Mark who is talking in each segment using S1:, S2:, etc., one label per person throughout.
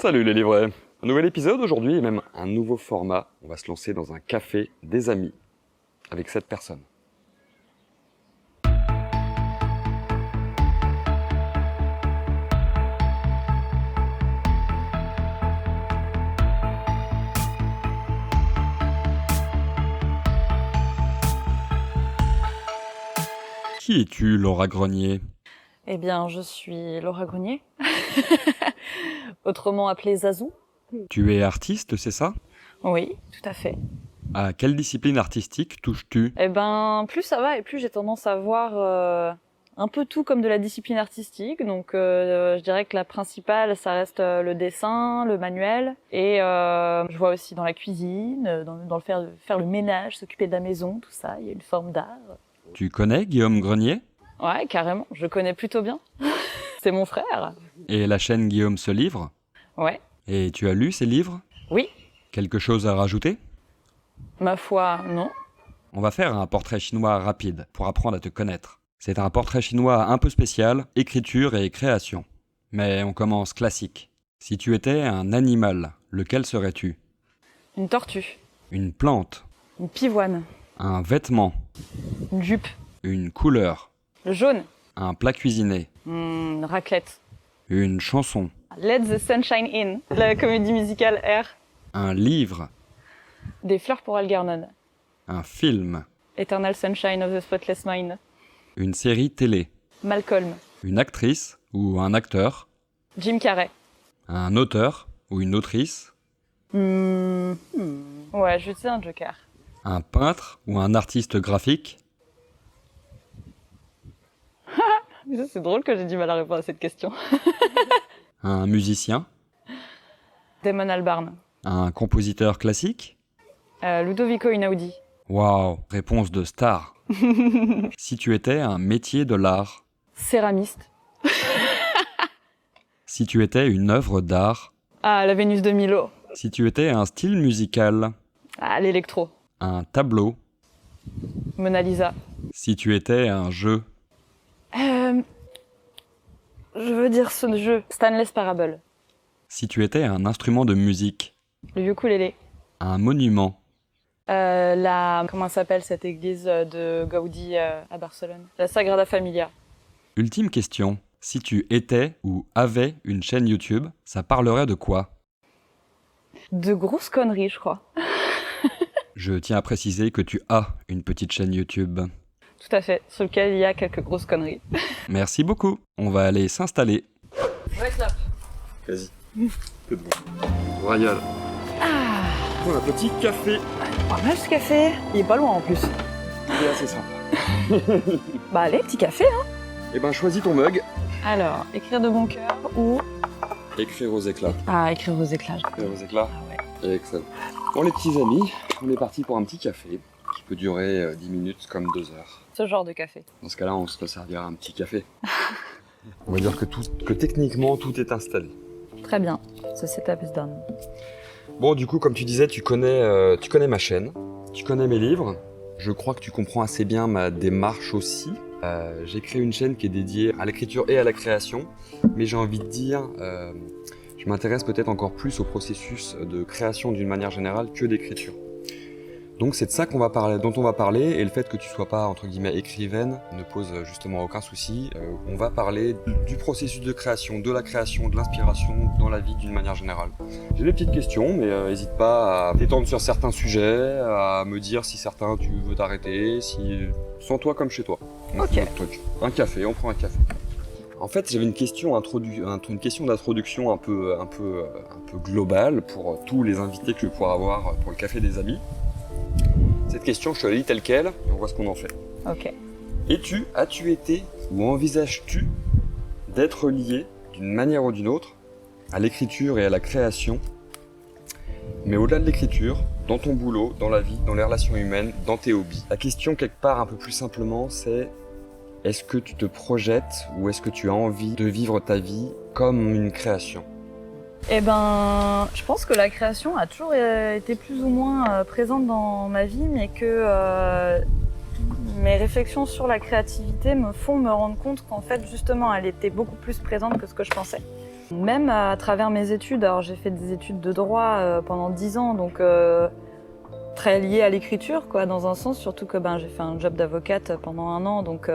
S1: Salut les livrets. Un nouvel épisode aujourd'hui et même un nouveau format. On va se lancer dans un café des amis avec cette personne. Qui es-tu, Laura Grenier?
S2: Eh bien, je suis Laura Grenier, autrement appelée Zazou.
S1: Tu es artiste, c'est ça?
S2: Oui, tout à fait.
S1: À quelle discipline artistique touches-tu?
S2: Eh ben, plus ça va et plus j'ai tendance à voir un peu tout comme de la discipline artistique. Donc, je dirais que la principale, ça reste le dessin, le manuel. Et je vois aussi dans la cuisine, dans le faire le ménage, s'occuper de la maison, tout ça. Il y a une forme d'art.
S1: Tu connais Guillaume Grenier?
S2: Ouais, carrément. Je le connais plutôt bien. C'est mon frère.
S1: Et la chaîne Guillaume se livre?
S2: Ouais.
S1: Et tu as lu ses livres?
S2: Oui.
S1: Quelque chose à rajouter?
S2: Ma foi, non.
S1: On va faire un portrait chinois rapide pour apprendre à te connaître. C'est un portrait chinois un peu spécial, écriture et création. Mais on commence classique. Si tu étais un animal, lequel serais-tu?
S2: Une tortue.
S1: Une plante,
S2: Une pivoine.
S1: un vêtement,
S2: Une jupe.
S1: une couleur,
S2: Le jaune.
S1: un plat cuisiné,
S2: Une raclette.
S1: une chanson,
S2: Let the Sunshine In, la comédie musicale R.
S1: un livre,
S2: Des fleurs pour Algernon.
S1: un film,
S2: Eternal Sunshine of the Spotless Mind.
S1: une série télé,
S2: Malcolm.
S1: une actrice ou un acteur,
S2: Jim Carrey.
S1: un auteur ou une autrice,
S2: Ouais, je sais un joker.
S1: un peintre ou un artiste graphique,
S2: C'est drôle que j'ai du mal à répondre à cette question.
S1: un musicien,
S2: Damon Albarn.
S1: un compositeur classique.
S2: Ludovico Einaudi.
S1: Waouh, réponse de star. Si tu étais un métier de l'art,
S2: Céramiste.
S1: si tu étais une œuvre d'art,
S2: Ah, la Vénus de Milo.
S1: si tu étais un style musical,
S2: Ah, l'électro.
S1: un tableau,
S2: Mona Lisa.
S1: si tu étais un jeu,
S2: Je veux dire ce jeu. Stanley's Parable.
S1: si tu étais un instrument de musique,
S2: Le ukulélé.
S1: un monument,
S2: Comment s'appelle cette église de Gaudi à Barcelone? La Sagrada Familia.
S1: ultime question, si tu étais ou avais une chaîne YouTube, ça parlerait de quoi?
S2: De grosses conneries, je crois.
S1: Je tiens à préciser que tu as une petite chaîne YouTube.
S2: Tout à fait, sur lequel il y a quelques grosses conneries.
S1: Merci beaucoup, on va aller s'installer.
S2: Ouais, clap.
S1: Vas-y, peu de bon. Royal. Pour un petit café.
S2: Pas mal ce café. Il est pas loin en plus.
S1: Il est assez sympa.
S2: Bah allez, petit café, hein.
S1: Eh ben, choisis ton mug.
S2: Alors, écrire de bon cœur ou...
S1: Écrire aux éclats.
S2: Ah, écrire aux éclats.
S1: Écrire aux éclats.
S2: Ah ouais.
S1: Excellent. Bon, les petits amis, on est parti pour un petit café qui peut durer 10 minutes comme 2 heures.
S2: Ce genre de café.
S1: Dans ce cas-là, on se resservira un petit café. On va dire que techniquement, tout est installé.
S2: Très bien. Ce setup is done.
S1: Bon, du coup, comme tu disais, tu connais ma chaîne, tu connais mes livres. Je crois que tu comprends assez bien ma démarche aussi. J'ai créé une chaîne qui est dédiée à l'écriture et à la création, mais j'ai envie de dire, je m'intéresse peut-être encore plus au processus de création d'une manière générale que d'écriture. Donc c'est de ça dont on va parler, et le fait que tu sois pas entre guillemets écrivaine ne pose justement aucun souci. On va parler du processus de création, de la création, de l'inspiration dans la vie d'une manière générale. J'ai des petites questions, mais n'hésite pas à t'étendre sur certains sujets, à me dire si certains tu veux t'arrêter, si sens-toi comme chez toi. On
S2: Ok.
S1: fait notre truc. Un café, on prend un café. En fait, j'avais une question d'introduction un peu globale pour tous les invités que je vais pouvoir avoir pour le café des amis. Cette question, je te la lis telle quelle, et on voit ce qu'on en fait.
S2: Ok.
S1: As-tu été, ou envisages-tu d'être lié, d'une manière ou d'une autre, à l'écriture et à la création, mais au-delà de l'écriture, dans ton boulot, dans la vie, dans les relations humaines, dans tes hobbies? La question, quelque part, un peu plus simplement, c'est: est-ce que tu te projettes, ou est-ce que tu as envie de vivre ta vie comme une création?
S2: Eh ben, je pense que la création a toujours été plus ou moins présente dans ma vie, mais que mes réflexions sur la créativité me font me rendre compte qu'en fait, justement, elle était beaucoup plus présente que ce que je pensais. Même à travers mes études, alors j'ai fait des études de droit pendant 10 ans, donc très liées à l'écriture, quoi, dans un sens, surtout que j'ai fait un job d'avocate pendant 1 an, donc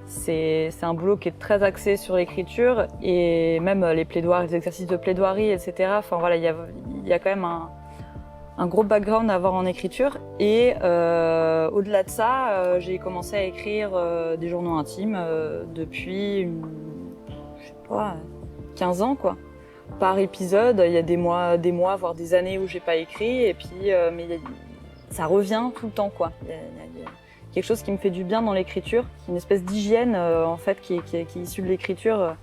S2: c'est un boulot qui est très axé sur l'écriture, et même les plaidoiries, les exercices de plaidoirie, etc. Enfin voilà, il y a quand même un gros background à avoir en écriture, et au-delà de ça, j'ai commencé à écrire des journaux intimes depuis, je sais pas, 15 ans, quoi. Par épisode, il y a des mois, voire des années où j'ai pas écrit, et puis mais ça revient tout le temps, quoi. Il y a quelque chose qui me fait du bien dans l'écriture, une espèce d'hygiène en fait qui est issue de l'écriture.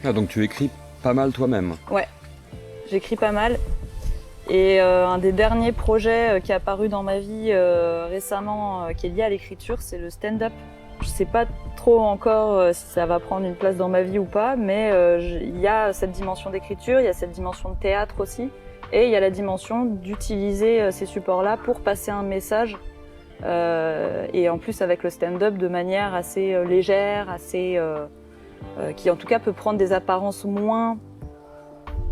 S1: Ah, donc tu écris pas mal toi-même?
S2: Ouais, j'écris pas mal. Et un des derniers projets qui est apparu dans ma vie récemment, qui est lié à l'écriture, c'est le stand-up. Je sais pas trop encore si ça va prendre une place dans ma vie ou pas, mais il y a cette dimension d'écriture, il y a cette dimension de théâtre aussi, et il y a la dimension d'utiliser ces supports-là pour passer un message, et en plus avec le stand-up de manière assez légère, qui en tout cas peut prendre des apparences moins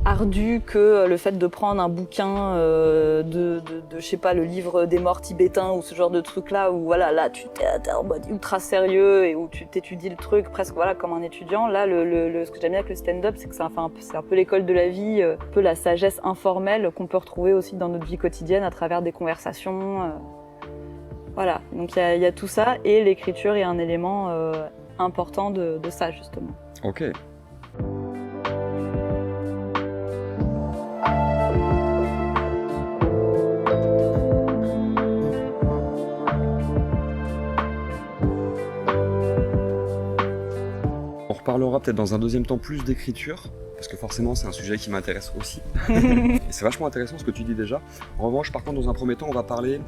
S2: ardu que le fait de prendre un bouquin de je sais pas, le livre des morts tibétains ou ce genre de truc là où voilà, là tu t'es en mode ultra sérieux et où tu t'étudies le truc presque voilà comme un étudiant. Là ce que j'aime bien avec le stand-up, c'est que c'est un peu l'école de la vie, un peu la sagesse informelle qu'on peut retrouver aussi dans notre vie quotidienne à travers des conversations. Voilà, donc il y a tout ça, et l'écriture est un élément important de ça justement.
S1: Ok. On reparlera peut-être dans un deuxième temps plus d'écriture, parce que forcément c'est un sujet qui m'intéresse aussi. Et c'est vachement intéressant ce que tu dis déjà. En revanche, par contre, dans un premier temps, on va parler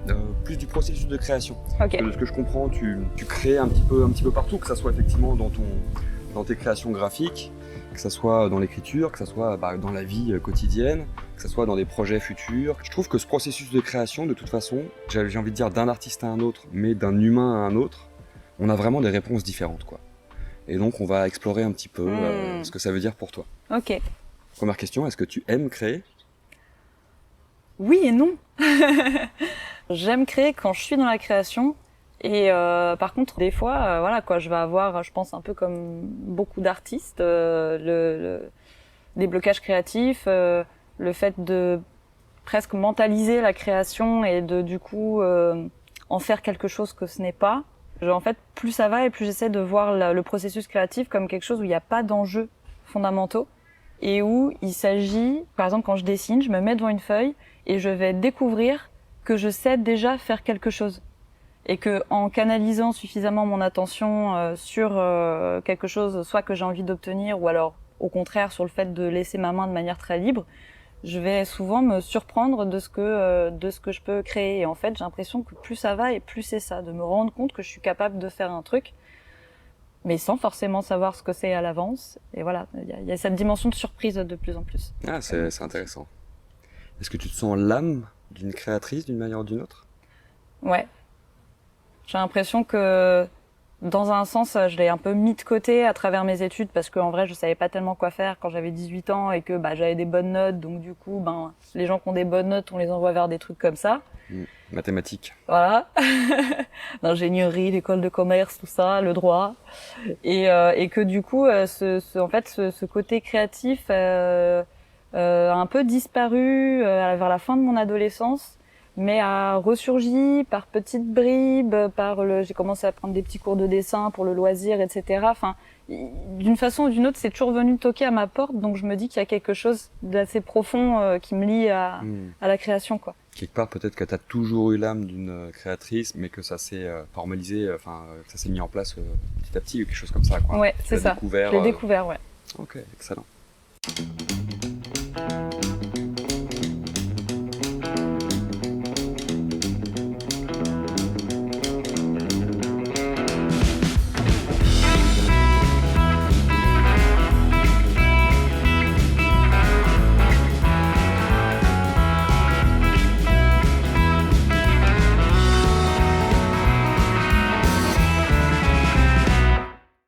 S1: plus du processus de création.
S2: Ok.
S1: De ce que je comprends, tu crées un petit peu partout, que ça soit effectivement dans tes créations graphiques, que ça soit dans l'écriture, que ça soit dans la vie quotidienne, que ça soit dans des projets futurs. Je trouve que ce processus de création, de toute façon, j'ai envie de dire d'un artiste à un autre, mais d'un humain à un autre, on a vraiment des réponses différentes, quoi. Et donc on va explorer un petit peu ce que ça veut dire pour toi.
S2: Ok.
S1: Première question, est-ce que tu aimes créer?
S2: Oui et non. J'aime créer quand je suis dans la création. Et par contre, des fois, voilà quoi, je vais avoir, je pense un peu comme beaucoup d'artistes, des blocages créatifs, le fait de presque mentaliser la création et de du coup en faire quelque chose que ce n'est pas. En fait, plus ça va et plus j'essaie de voir le processus créatif comme quelque chose où il n'y a pas d'enjeux fondamentaux et où il s'agit, par exemple, quand je dessine, je me mets devant une feuille et je vais découvrir que je sais déjà faire quelque chose. Et que en canalisant suffisamment mon attention sur quelque chose, soit que j'ai envie d'obtenir, ou alors au contraire sur le fait de laisser ma main de manière très libre, je vais souvent me surprendre de ce que je peux créer. Et en fait, j'ai l'impression que plus ça va et plus c'est ça, de me rendre compte que je suis capable de faire un truc, mais sans forcément savoir ce que c'est à l'avance. Et voilà, il y a cette dimension de surprise de plus en plus.
S1: Ah, c'est intéressant. Est-ce que tu te sens l'âme d'une créatrice d'une manière ou d'une autre?
S2: Ouais. J'ai l'impression que, dans un sens, je l'ai un peu mis de côté à travers mes études parce qu'en vrai, je savais pas tellement quoi faire quand j'avais 18 ans et que j'avais des bonnes notes. Donc du coup, les gens qui ont des bonnes notes, on les envoie vers des trucs comme ça.
S1: Mathématiques.
S2: Voilà. L'ingénierie, l'école de commerce, tout ça, le droit. Et que du coup, ce côté créatif a un peu disparu vers la fin de mon adolescence, mais a ressurgi par petites bribes, j'ai commencé à prendre des petits cours de dessin pour le loisir, etc. Enfin, d'une façon ou d'une autre, c'est toujours venu toquer à ma porte, donc je me dis qu'il y a quelque chose d'assez profond qui me lie à la création, quoi.
S1: Quelque part, peut-être que tu as toujours eu l'âme d'une créatrice, mais que ça s'est formalisé, que ça s'est mis en place petit à petit, ou quelque chose comme ça, quoi.
S2: Ouais, c'est ça. Je l'ai découvert, ouais.
S1: Ok, excellent.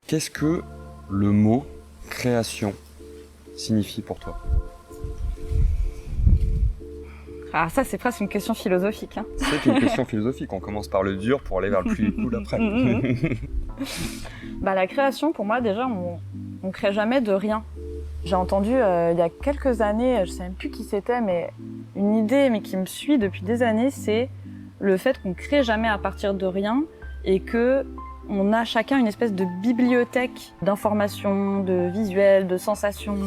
S1: Qu'est-ce que le mot création signifie pour toi?
S2: Ah, ça, c'est presque une question philosophique. Hein.
S1: C'est une question philosophique. On commence par le dur pour aller vers le plus cool après.
S2: La création, pour moi, déjà, on crée jamais de rien. J'ai entendu il y a quelques années, je sais même plus qui c'était, mais une idée mais qui me suit depuis des années, c'est le fait qu'on crée jamais à partir de rien et que on a chacun une espèce de bibliothèque d'informations, de visuels, de sensations,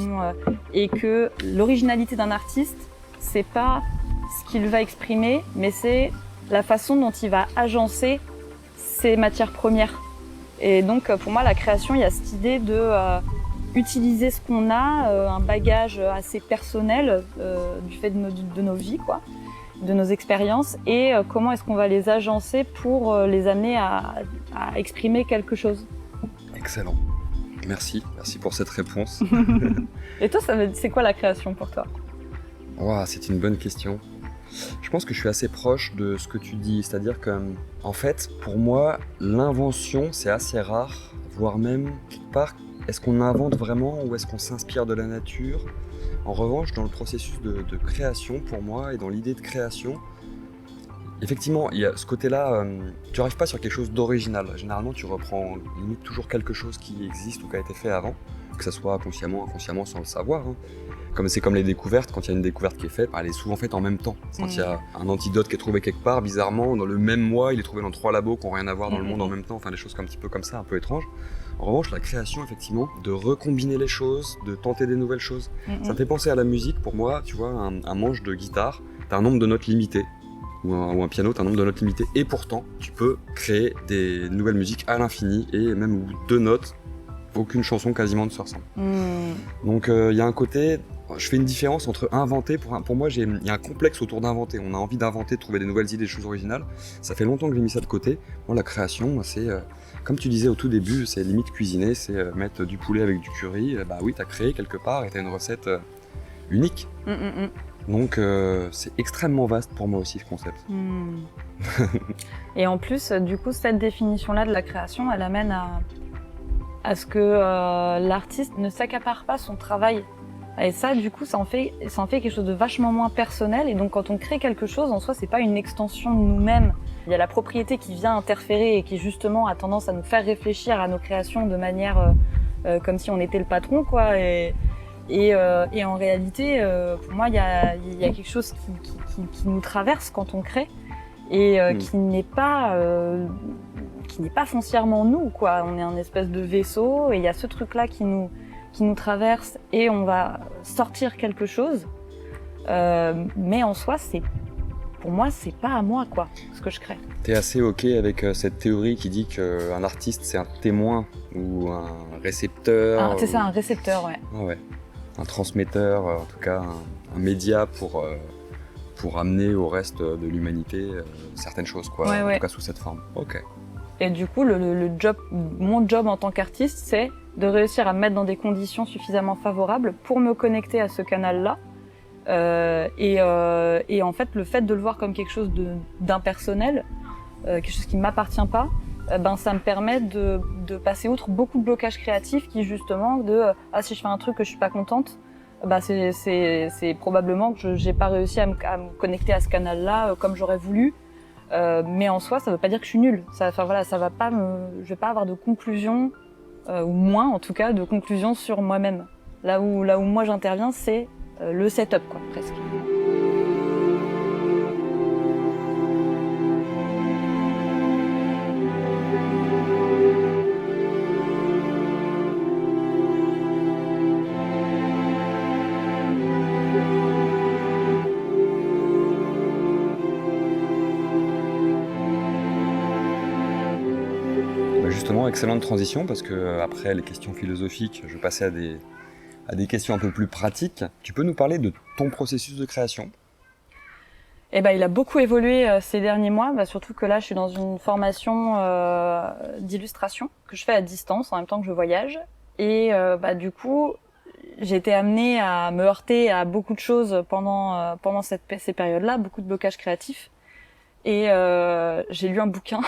S2: et que l'originalité d'un artiste, c'est pas ce qu'il va exprimer, mais c'est la façon dont il va agencer ses matières premières. Et donc, pour moi, la création, il y a cette idée de utiliser ce qu'on a, un bagage assez personnel du fait de nos vies, quoi, de nos expériences, et comment est-ce qu'on va les agencer pour les amener à exprimer quelque chose.
S1: Excellent. Merci pour cette réponse.
S2: Et toi, c'est quoi la création pour toi?
S1: Wow, c'est une bonne question. Je pense que je suis assez proche de ce que tu dis, c'est-à-dire que, en fait, pour moi, l'invention, c'est assez rare, voire même, quelque part, est-ce qu'on invente vraiment ou est-ce qu'on s'inspire de la nature? En revanche, dans le processus de création, pour moi, et dans l'idée de création, effectivement, il y a ce côté-là, tu n'arrives pas sur quelque chose d'original. Généralement, tu reprends limite toujours quelque chose qui existe ou qui a été fait avant, que ça soit consciemment, inconsciemment, sans le savoir. Hein. C'est comme les découvertes, quand il y a une découverte qui est faite, elle est souvent faite en même temps. Quand il y a un antidote qui est trouvé quelque part, bizarrement, dans le même mois, il est trouvé dans 3 labos qui n'ont rien à voir dans le monde en même temps, enfin des choses un petit peu comme ça, un peu étranges. En revanche, la création, effectivement, de recombiner les choses, de tenter des nouvelles choses, ça me fait penser à la musique. Pour moi, tu vois, un manche de guitare, t'as un nombre de notes limité, ou un piano, t'as un nombre de notes limité, et pourtant, tu peux créer des nouvelles musiques à l'infini, et même où 2 notes, aucune chanson quasiment ne se ressemble. Donc il y a un côté, je fais une différence entre inventer, pour moi il y a un complexe autour d'inventer, on a envie d'inventer, de trouver des nouvelles idées, des choses originales, ça fait longtemps que j'ai mis ça de côté. Moi la création c'est, comme tu disais au tout début, c'est limite cuisiner, c'est mettre du poulet avec du curry, bah oui t'as créé quelque part et t'as une recette unique. Donc c'est extrêmement vaste pour moi aussi ce concept.
S2: Et en plus, du coup, cette définition-là de la création, elle amène à ce que l'artiste ne s'accapare pas son travail. Et ça, du coup, ça en fait quelque chose de vachement moins personnel. Et donc, quand on crée quelque chose, en soi, c'est pas une extension de nous-mêmes. Il y a la propriété qui vient interférer et qui, justement, a tendance à nous faire réfléchir à nos créations de manière comme si on était le patron, quoi. Et en réalité, pour moi, il y a quelque chose qui nous traverse quand on crée et qui n'est pas foncièrement nous, quoi. On est un espèce de vaisseau et il y a ce truc-là qui nous traverse et on va sortir quelque chose. Mais en soi, pour moi, c'est pas à moi, quoi, ce que je crée.
S1: T'es assez ok avec cette théorie qui dit qu'un artiste, c'est un témoin ou un récepteur?
S2: C'est ça, un récepteur, ouais.
S1: Ah ouais. Un transmetteur, en tout cas un média pour amener au reste de l'humanité certaines choses, quoi.
S2: Ouais,
S1: en
S2: ouais.
S1: tout cas sous cette forme. Ok.
S2: Et du coup, mon job en tant qu'artiste, c'est de réussir à me mettre dans des conditions suffisamment favorables pour me connecter à ce canal-là. Et en fait, le fait de le voir comme quelque chose d'impersonnel, quelque chose qui ne m'appartient pas, ça me permet de passer outre beaucoup de blocages créatifs qui, justement, si je fais un truc que je suis pas contente, c'est probablement que j'ai pas réussi à me connecter à ce canal-là comme j'aurais voulu. Mais en soi, ça veut pas dire que je suis nulle. Ça va pas je vais pas avoir de conclusion, ou moins en tout cas, de conclusion sur moi-même. Là où moi j'interviens, c'est le setup, quoi, presque.
S1: Justement, excellente transition parce que après les questions philosophiques, je vais passer à des questions un peu plus pratiques. Tu peux nous parler de ton processus de création?
S2: Il a beaucoup évolué ces derniers mois, surtout que là, je suis dans une formation d'illustration que je fais à distance en même temps que je voyage. Et du coup, j'ai été amenée à me heurter à beaucoup de choses pendant ces périodes-là, beaucoup de blocages créatifs. Et j'ai lu un bouquin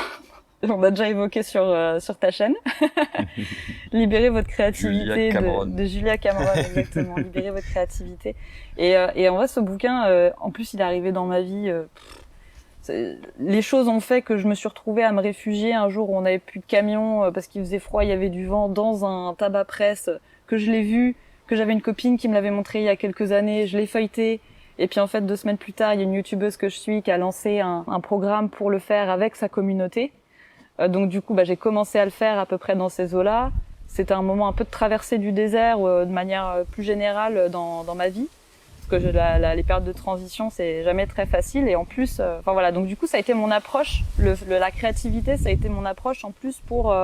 S2: on a déjà évoqué sur ta chaîne. Libérez votre créativité de Julia Cameron, exactement. Libérez votre créativité. Et en vrai, ce bouquin, en plus, il est arrivé dans ma vie. Les choses ont fait que je me suis retrouvée à me réfugier un jour où on n'avait plus de camion parce qu'il faisait froid, il y avait du vent, dans un tabac presse, que je l'ai vu, que j'avais une copine qui me l'avait montré il y a quelques années, je l'ai feuilleté. Et puis en fait, 2 semaines plus tard, il y a une youtubeuse que je suis qui a lancé un programme pour le faire avec sa communauté. Donc du coup, j'ai commencé à le faire à peu près dans ces eaux-là. C'était un moment un peu de traversée du désert de manière plus générale dans ma vie. Parce que les périodes de transition, c'est jamais très facile. Et en plus, voilà. Donc du coup, ça a été mon approche. La créativité, ça a été mon approche en plus pour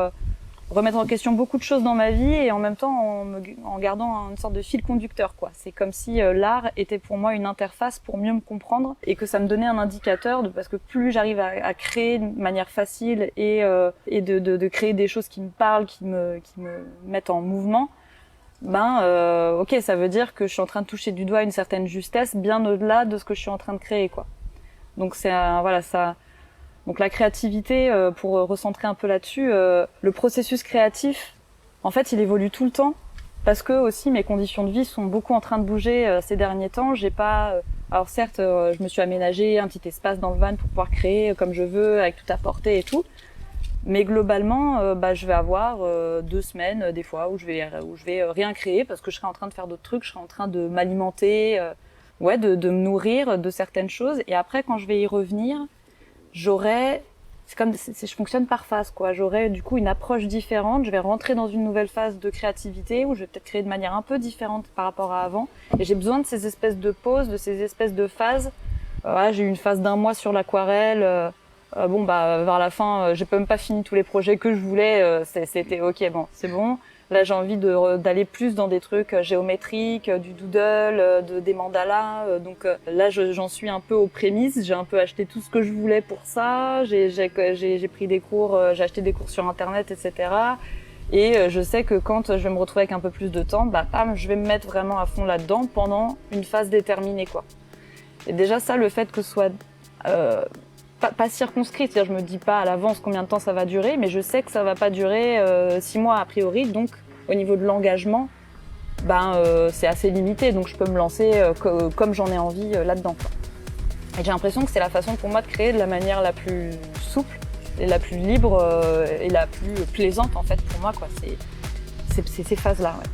S2: remettre en question beaucoup de choses dans ma vie et en même temps en gardant une sorte de fil conducteur, quoi. C'est comme si l'art était pour moi une interface pour mieux me comprendre et que ça me donnait un indicateur parce que plus j'arrive à créer de manière facile et de créer des choses qui me parlent, qui me mettent en mouvement, ok, ça veut dire que je suis en train de toucher du doigt une certaine justesse bien au-delà de ce que je suis en train de créer, quoi. Donc voilà, ça. Donc la créativité, pour recentrer un peu là-dessus, le processus créatif, en fait, il évolue tout le temps parce que aussi mes conditions de vie sont beaucoup en train de bouger ces derniers temps. J'ai pas, alors certes, je me suis aménagé un petit espace dans le van pour pouvoir créer comme je veux, avec tout à portée et tout. Mais globalement, je vais avoir 2 semaines des fois où je vais rien créer parce que je serai en train de faire d'autres trucs, je serai en train de m'alimenter, de me nourrir de certaines choses. Et après, quand je vais y revenir, je fonctionne par phase, quoi. J'aurai du coup une approche différente. Je vais rentrer dans une nouvelle phase de créativité où je vais peut-être créer de manière un peu différente par rapport à avant. Et j'ai besoin de ces espèces de pauses, de ces espèces de phases. J'ai eu une phase d'1 mois sur l'aquarelle. Vers la fin, j'ai même pas fini tous les projets que je voulais. C'était ok, bon, c'est bon. Là, j'ai envie d'aller plus dans des trucs géométriques, du doodle, des mandalas. Donc là, j'en suis un peu aux prémices. J'ai un peu acheté tout ce que je voulais pour ça. J'ai pris des cours, j'ai acheté des cours sur Internet, etc. Et je sais que quand je vais me retrouver avec un peu plus de temps, je vais me mettre vraiment à fond là-dedans pendant une phase déterminée, quoi. Et déjà ça, le fait que ce soit pas circonscrit, c'est-à-dire je me dis pas à l'avance combien de temps ça va durer, mais je sais que ça va pas durer 6 mois a priori, donc au niveau de l'engagement, c'est assez limité, donc je peux me lancer comme j'en ai envie là-dedans, quoi. Et j'ai l'impression que c'est la façon pour moi de créer de la manière la plus souple et la plus libre et la plus plaisante en fait pour moi, quoi. C'est ces phases-là, ouais.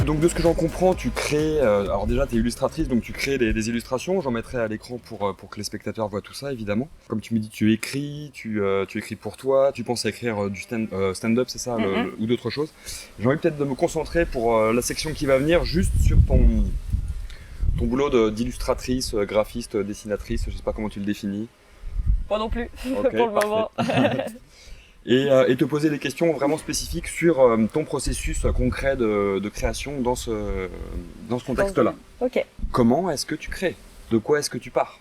S1: Donc de ce que j'en comprends, tu crées, alors déjà tu es illustratrice, donc tu crées des illustrations, j'en mettrai à l'écran pour que les spectateurs voient tout ça évidemment. Comme tu me dis, tu écris, tu écris pour toi, tu penses à écrire du stand-up, c'est ça, ou d'autres choses. J'ai envie peut-être de me concentrer pour la section qui va venir juste sur ton boulot d'illustratrice, graphiste, dessinatrice, je sais pas comment tu le définis.
S2: Moi non plus,
S1: Okay,
S2: pour le moment.
S1: Et te poser des questions vraiment spécifiques sur ton processus concret de création dans ce contexte-là.
S2: Ok.
S1: Comment est-ce que tu crées? De quoi est-ce que tu pars?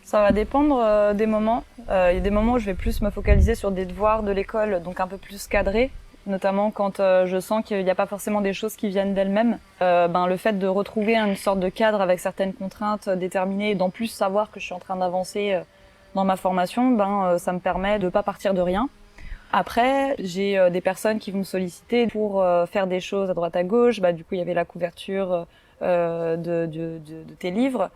S2: Ça va dépendre des moments. Il y a des moments où je vais plus me focaliser sur des devoirs de l'école, donc un peu plus cadrés, notamment quand je sens qu'il n'y a pas forcément des choses qui viennent d'elles-mêmes. Le fait de retrouver une sorte de cadre avec certaines contraintes déterminées et d'en plus savoir que je suis en train d'avancer dans ma formation, ça me permet de pas partir de rien. Après, j'ai des personnes qui vont me solliciter pour faire des choses à droite à gauche. Du coup, il y avait la couverture de tes livres.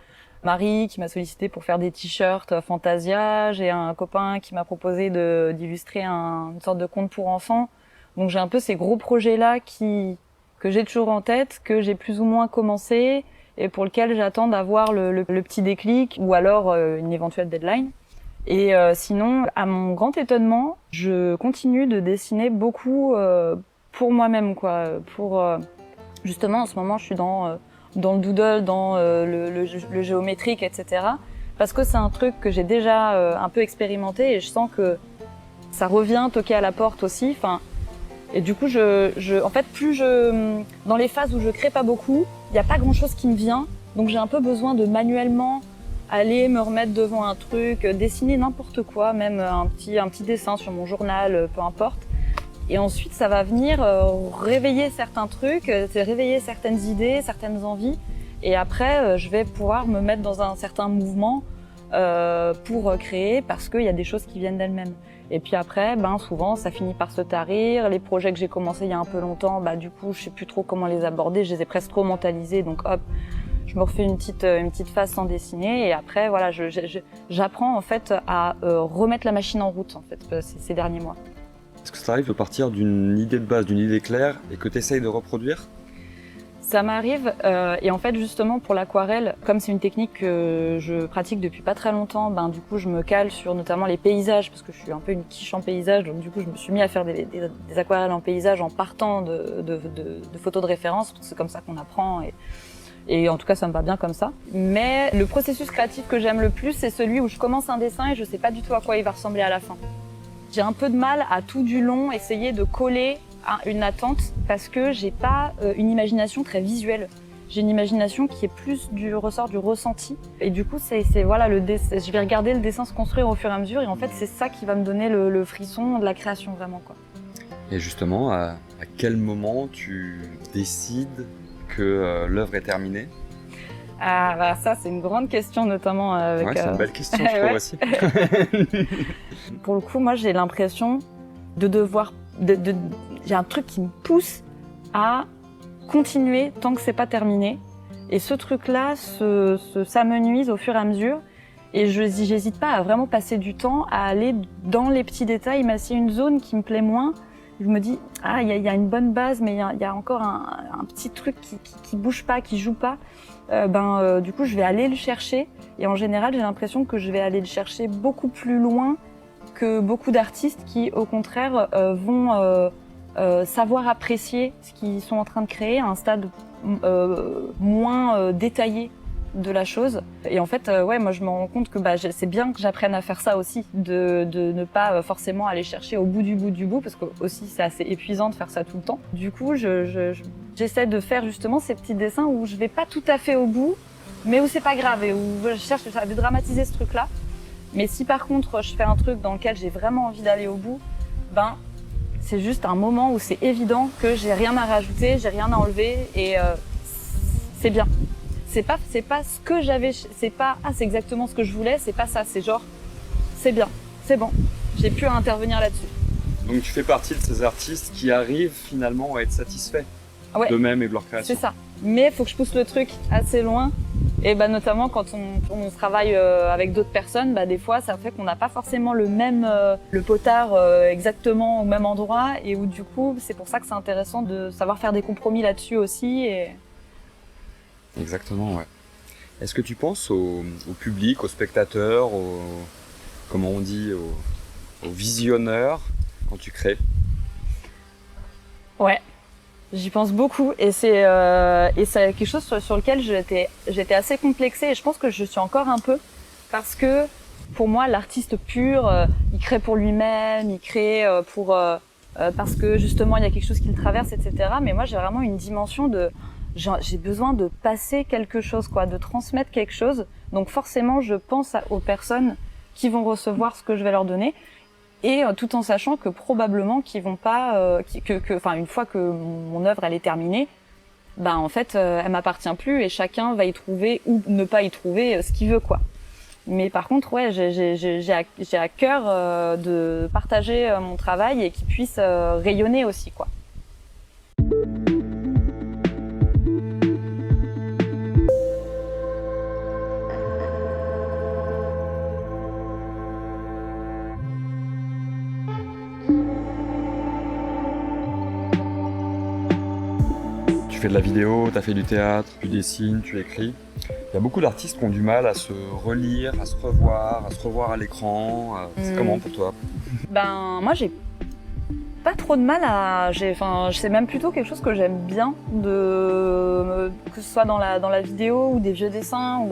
S2: Marie qui m'a sollicité pour faire des t-shirts Fantasia. J'ai un copain qui m'a proposé d'illustrer une sorte de conte pour enfants. Donc j'ai un peu ces gros projets-là que j'ai toujours en tête, que j'ai plus ou moins commencé et pour lequel j'attends d'avoir le petit déclic ou alors une éventuelle deadline. Et sinon, à mon grand étonnement, je continue de dessiner beaucoup pour moi-même, quoi. Justement, en ce moment, je suis dans le doodle, dans le géométrique, etc. Parce que c'est un truc que j'ai déjà un peu expérimenté et je sens que ça revient toquer à la porte aussi. Et du coup, en fait, dans les phases où je crée pas beaucoup, il n'y a pas grand-chose qui me vient. Donc j'ai un peu besoin de manuellement aller me remettre devant un truc, dessiner n'importe quoi, même un petit dessin sur mon journal, peu importe. Et ensuite, ça va venir réveiller certains trucs, réveiller certaines idées, certaines envies. Et après, je vais pouvoir me mettre dans un certain mouvement pour créer, parce qu'il y a des choses qui viennent d'elles-mêmes. Et puis après, souvent, ça finit par se tarir. Les projets que j'ai commencés il y a un peu longtemps, du coup, je sais plus trop comment les aborder. Je les ai presque trop mentalisés, donc hop, je me refais une petite phase sans dessiner. Et après, voilà, j'apprends en fait à remettre la machine en route en fait ces derniers mois.
S1: Est-ce que ça t'arrive de partir d'une idée de base, d'une idée claire, et que tu essayes de reproduire?
S2: Ça m'arrive, et en fait justement pour l'aquarelle, comme c'est une technique que je pratique depuis pas très longtemps, du coup je me cale sur notamment les paysages, parce que je suis un peu une quiche en paysage, donc du coup je me suis mis à faire des aquarelles en paysage en partant de photos de référence, parce que c'est comme ça qu'on apprend, et en tout cas ça me va bien comme ça. Mais le processus créatif que j'aime le plus, c'est celui où je commence un dessin et je sais pas du tout à quoi il va ressembler à la fin. J'ai un peu de mal à tout du long essayer de coller à une attente parce que j'ai pas une imagination très visuelle. J'ai une imagination qui est plus du ressort du ressenti. Et du coup, c'est voilà, je vais regarder le dessin se construire au fur et à mesure. Et en fait, c'est ça qui va me donner le frisson de la création, vraiment, quoi.
S1: Et justement, à quel moment tu décides que l'œuvre est terminée?
S2: Ah, ça, c'est une grande question, notamment avec...
S1: Ouais, c'est une belle question, je trouve aussi.
S2: Pour le coup, moi, j'ai l'impression de devoir... J'ai un truc qui me pousse à continuer tant que c'est pas terminé. Et ce truc-là, ça me nuise au fur et à mesure. Et j'hésite pas à vraiment passer du temps à aller dans les petits détails. Mais s'il y a une zone qui me plaît moins, je me dis, il y a une bonne base, mais il y a encore un petit truc qui bouge pas, qui joue pas. Du coup, je vais aller le chercher. Et en général, j'ai l'impression que je vais aller le chercher beaucoup plus loin que beaucoup d'artistes qui, au contraire, vont savoir apprécier ce qu'ils sont en train de créer à un stade moins détaillé de la chose. Et en fait, moi je me rends compte que c'est bien que j'apprenne à faire ça aussi, de ne pas forcément aller chercher au bout du bout, parce que aussi c'est assez épuisant de faire ça tout le temps. Du coup, j'essaie de faire justement ces petits dessins où je vais pas tout à fait au bout, mais où c'est pas grave et où je cherche à dédramatiser ce truc-là. Mais si par contre je fais un truc dans lequel j'ai vraiment envie d'aller au bout, c'est juste un moment où c'est évident que j'ai rien à rajouter, j'ai rien à enlever et c'est bien. C'est pas ce que j'avais, c'est pas c'est exactement ce que je voulais, c'est pas ça, c'est genre c'est bien, c'est bon, j'ai plus à intervenir là-dessus.
S1: Donc tu fais partie de ces artistes qui arrivent finalement à être satisfaits d'eux-mêmes et de leur création.
S2: C'est ça. Mais il faut que je pousse le truc assez loin. Et notamment quand on travaille avec d'autres personnes, des fois ça fait qu'on n'a pas forcément le potard exactement au même endroit, et où du coup c'est pour ça que c'est intéressant de savoir faire des compromis là-dessus aussi.
S1: Exactement, ouais. Est-ce que tu penses au public, aux spectateurs, comment on dit, aux visionneurs quand tu crées?
S2: Ouais. J'y pense beaucoup, et c'est quelque chose sur lequel j'étais assez complexée, et je pense que je suis encore un peu, parce que pour moi l'artiste pur, il crée pour lui-même, il crée parce que justement il y a quelque chose qui le traverse, etc. Mais moi j'ai vraiment une dimension j'ai besoin de passer quelque chose, de transmettre quelque chose. Donc forcément je pense aux personnes qui vont recevoir ce que je vais leur donner. Et tout en sachant que probablement qu'ils vont pas, une fois que mon œuvre elle est terminée, en fait elle m'appartient plus, et chacun va y trouver ou ne pas y trouver ce qu'il veut, quoi. Mais par contre, ouais, j'ai à cœur de partager mon travail et qu'il puisse rayonner aussi, quoi.
S1: Tu fais de la vidéo, tu as fait du théâtre, tu dessines, tu écris. Il y a beaucoup d'artistes qui ont du mal à se relire, à se revoir à l'écran. C'est comment pour toi?
S2: Moi j'ai pas trop de mal c'est même plutôt quelque chose que j'aime bien, que ce soit dans la vidéo ou des vieux dessins.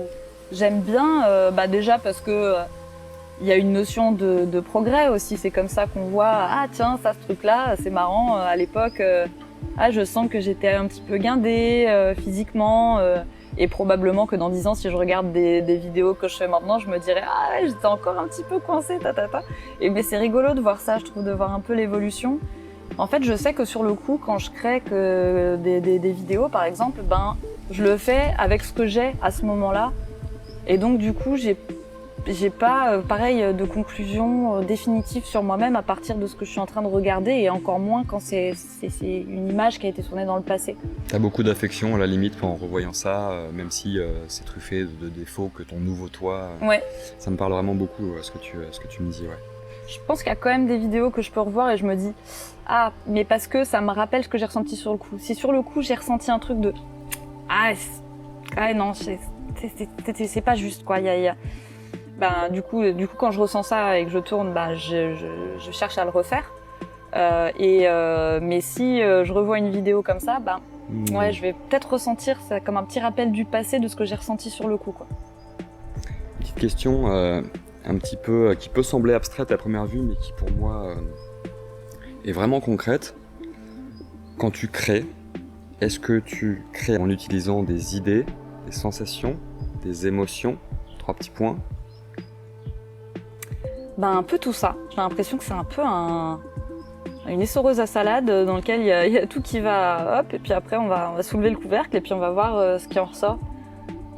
S2: J'aime bien, déjà parce que il y a une notion de progrès aussi. C'est comme ça qu'on voit, tiens, ça, ce truc-là, c'est marrant, à l'époque, je sens que j'étais un petit peu guindée physiquement. Et probablement que dans 10 ans, si je regarde des vidéos que je fais maintenant, je me dirais « Ah ouais, j'étais encore un petit peu coincée, ta. » Et mais c'est rigolo de voir ça, je trouve, de voir un peu l'évolution. En fait, je sais que sur le coup, quand je crée des vidéos, par exemple, je le fais avec ce que j'ai à ce moment-là. Et donc, du coup, j'ai pas, pareil, de conclusion définitive sur moi-même à partir de ce que je suis en train de regarder, et encore moins quand c'est une image qui a été tournée dans le passé.
S1: T'as beaucoup d'affection à la limite en revoyant ça, même si c'est truffé de défauts que ton nouveau toi.
S2: Ouais.
S1: Ça me parle vraiment beaucoup ce que tu me dis, ouais.
S2: Je pense qu'il y a quand même des vidéos que je peux revoir et je me dis ah, mais parce que ça me rappelle ce que j'ai ressenti sur le coup. Si sur le coup j'ai ressenti un truc de non, c'est pas juste quoi. Du coup quand je ressens ça et que je tourne, je cherche à le refaire. Mais si je revois une vidéo comme ça, ouais, je vais peut-être ressentir ça comme un petit rappel du passé de ce que j'ai ressenti sur le coup, quoi.
S1: Petite question un petit peu qui peut sembler abstraite à première vue, mais qui pour moi est vraiment concrète. Quand tu crées, est-ce que tu crées en utilisant des idées, des sensations, des émotions? 3 petits points.
S2: Un peu tout ça. J'ai l'impression que c'est un peu une essoreuse à salade dans laquelle il y a tout qui va hop, et puis après on va soulever le couvercle et puis on va voir ce qui en ressort.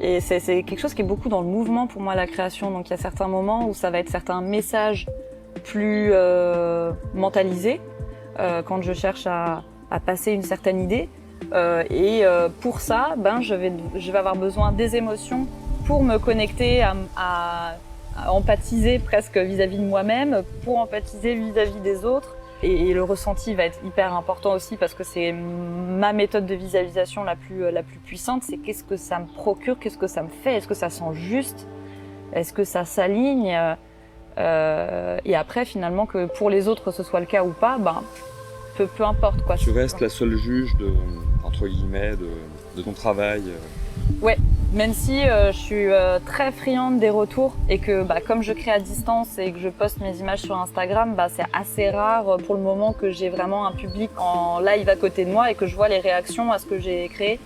S2: Et c'est quelque chose qui est beaucoup dans le mouvement pour moi, la création. Donc il y a certains moments où ça va être certains messages plus mentalisés quand je cherche à passer une certaine idée. Pour ça, je vais avoir besoin des émotions pour me connecter à empathiser presque vis-à-vis de moi-même, pour empathiser vis-à-vis des autres. Et le ressenti va être hyper important aussi parce que c'est ma méthode de visualisation la plus puissante. C'est qu'est-ce que ça me procure, qu'est-ce que ça me fait, est-ce que ça sent juste, est-ce que ça s'aligne, et après finalement que pour les autres ce soit le cas ou pas, peu importe quoi.
S1: Tu restes la seule juge entre guillemets de ton travail.
S2: Ouais, même si je suis très friande des retours et que comme je crée à distance et que je poste mes images sur Instagram, c'est assez rare pour le moment que j'ai vraiment un public en live à côté de moi et que je vois les réactions à ce que j'ai créé.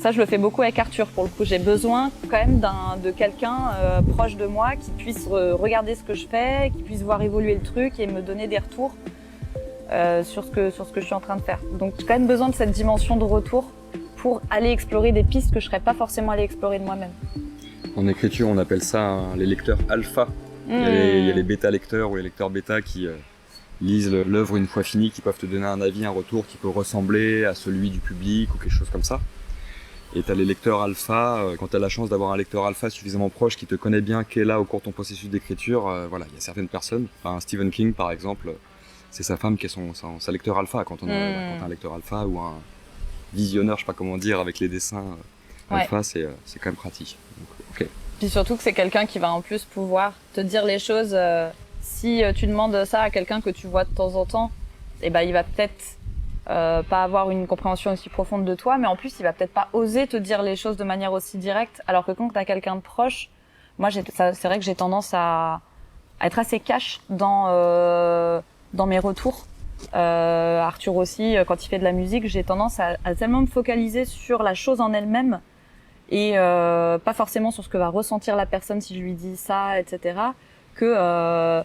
S2: Ça, je le fais beaucoup avec Arthur pour le coup. J'ai besoin quand même de quelqu'un proche de moi qui puisse regarder ce que je fais, qui puisse voir évoluer le truc et me donner des retours sur ce que je suis en train de faire. Donc j'ai quand même besoin de cette dimension de retour pour aller explorer des pistes que je serais pas forcément allée explorer de moi-même.
S1: En écriture, on appelle ça les lecteurs alpha. Il y a les bêta-lecteurs ou les lecteurs bêta qui lisent l'œuvre une fois finie, qui peuvent te donner un avis, un retour qui peut ressembler à celui du public ou quelque chose comme ça. Et tu as les lecteurs alpha, quand tu as la chance d'avoir un lecteur alpha suffisamment proche qui te connaît bien, qui est là au cours de ton processus d'écriture, voilà, il y a certaines personnes, Stephen King par exemple, c'est sa femme qui est sa lecteur alpha. Quand on a un lecteur alpha ou un visionneur, je sais pas comment dire, avec les dessins alpha, c'est quand même pratique. Donc, okay.
S2: Puis surtout que c'est quelqu'un qui va en plus pouvoir te dire les choses. Si tu demandes ça à quelqu'un que tu vois de temps en temps, il va peut-être pas avoir une compréhension aussi profonde de toi, mais en plus il va peut-être pas oser te dire les choses de manière aussi directe. Alors que quand tu as quelqu'un de proche, moi c'est vrai que j'ai tendance à être assez cash dans mes retours. Arthur aussi, quand il fait de la musique, j'ai tendance à tellement me focaliser sur la chose en elle-même et pas forcément sur ce que va ressentir la personne si je lui dis ça, etc. Que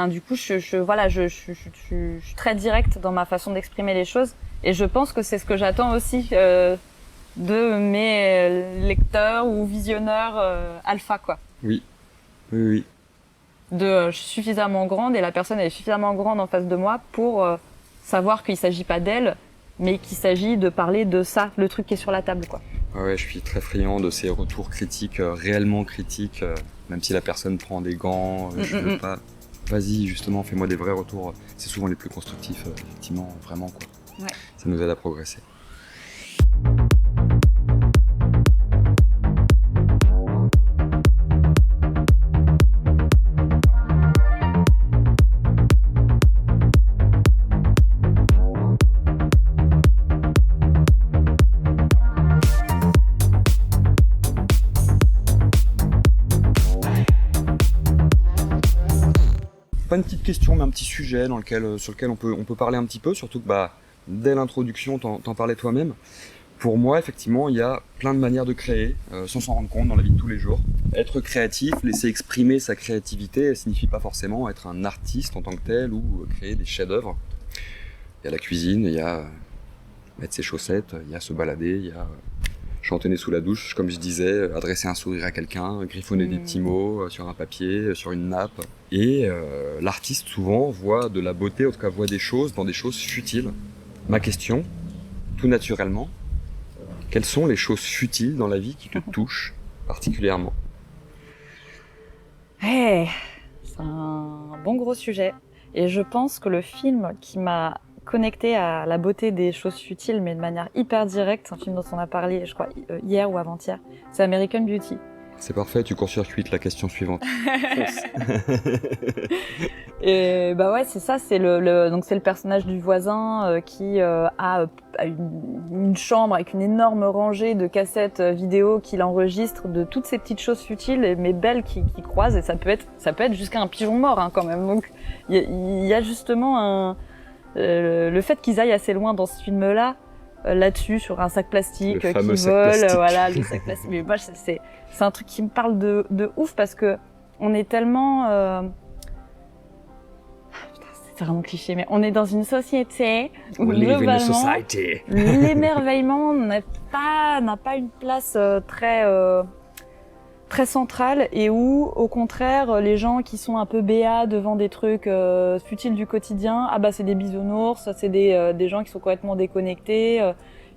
S2: du coup, je suis très directe dans ma façon d'exprimer les choses et je pense que c'est ce que j'attends aussi de mes lecteurs ou visionneurs alpha, quoi.
S1: Oui.
S2: Je suis suffisamment grande et la personne est suffisamment grande en face de moi pour savoir qu'il s'agit pas d'elle, mais qu'il s'agit de parler de ça, le truc qui est sur la table, quoi.
S1: Ouais, je suis très friand de ces retours critiques, réellement critiques, même si la personne prend des gants, je veux pas. Vas-y, justement, fais-moi des vrais retours. C'est souvent les plus constructifs, effectivement, vraiment, quoi.
S2: Ouais.
S1: Ça nous aide à progresser. Pas une petite question, mais un petit sujet sur lequel on peut parler un petit peu, surtout que dès l'introduction, t'en parlais toi-même. Pour moi, effectivement, il y a plein de manières de créer, sans s'en rendre compte dans la vie de tous les jours. Être créatif, laisser exprimer sa créativité, ça signifie pas forcément être un artiste en tant que tel ou créer des chefs-d'œuvre. Il y a la cuisine, il y a mettre ses chaussettes, il y a se balader, il y a chantonner sous la douche, comme je disais, adresser un sourire à quelqu'un, griffonner des petits mots sur un papier, sur une nappe. Et l'artiste, souvent, voit de la beauté, en tout cas voit des choses dans des choses futiles. Ma question, tout naturellement, quelles sont les choses futiles dans la vie qui te touchent particulièrement?
S2: C'est un bon gros sujet. Et je pense que le film qui m'a connecté à la beauté des choses futiles, mais de manière hyper directe, c'est un film dont on a parlé, je crois, hier ou avant-hier, c'est American Beauty.
S1: C'est parfait, tu court-circuites la question suivante.
S2: Et bah ouais, c'est ça, donc c'est le personnage du voisin qui a une chambre avec une énorme rangée de cassettes vidéo qu'il enregistre de toutes ces petites choses futiles mais belles qui croisent, et ça peut être jusqu'à un pigeon mort hein, quand même. Donc il y a justement le fait qu'ils aillent assez loin dans ce film-là, là-dessus, sur un sac plastique qui vole, voilà, le sac plastique. Mais moi, c'est un truc qui me parle de ouf parce que on est tellement, c'est vraiment cliché, mais on est dans une société où globalement, l'émerveillement n'a pas une place très centrale, et où, au contraire, les gens qui sont un peu béats devant des trucs futiles du quotidien, ah bah c'est des bisounours, c'est des gens qui sont complètement déconnectés,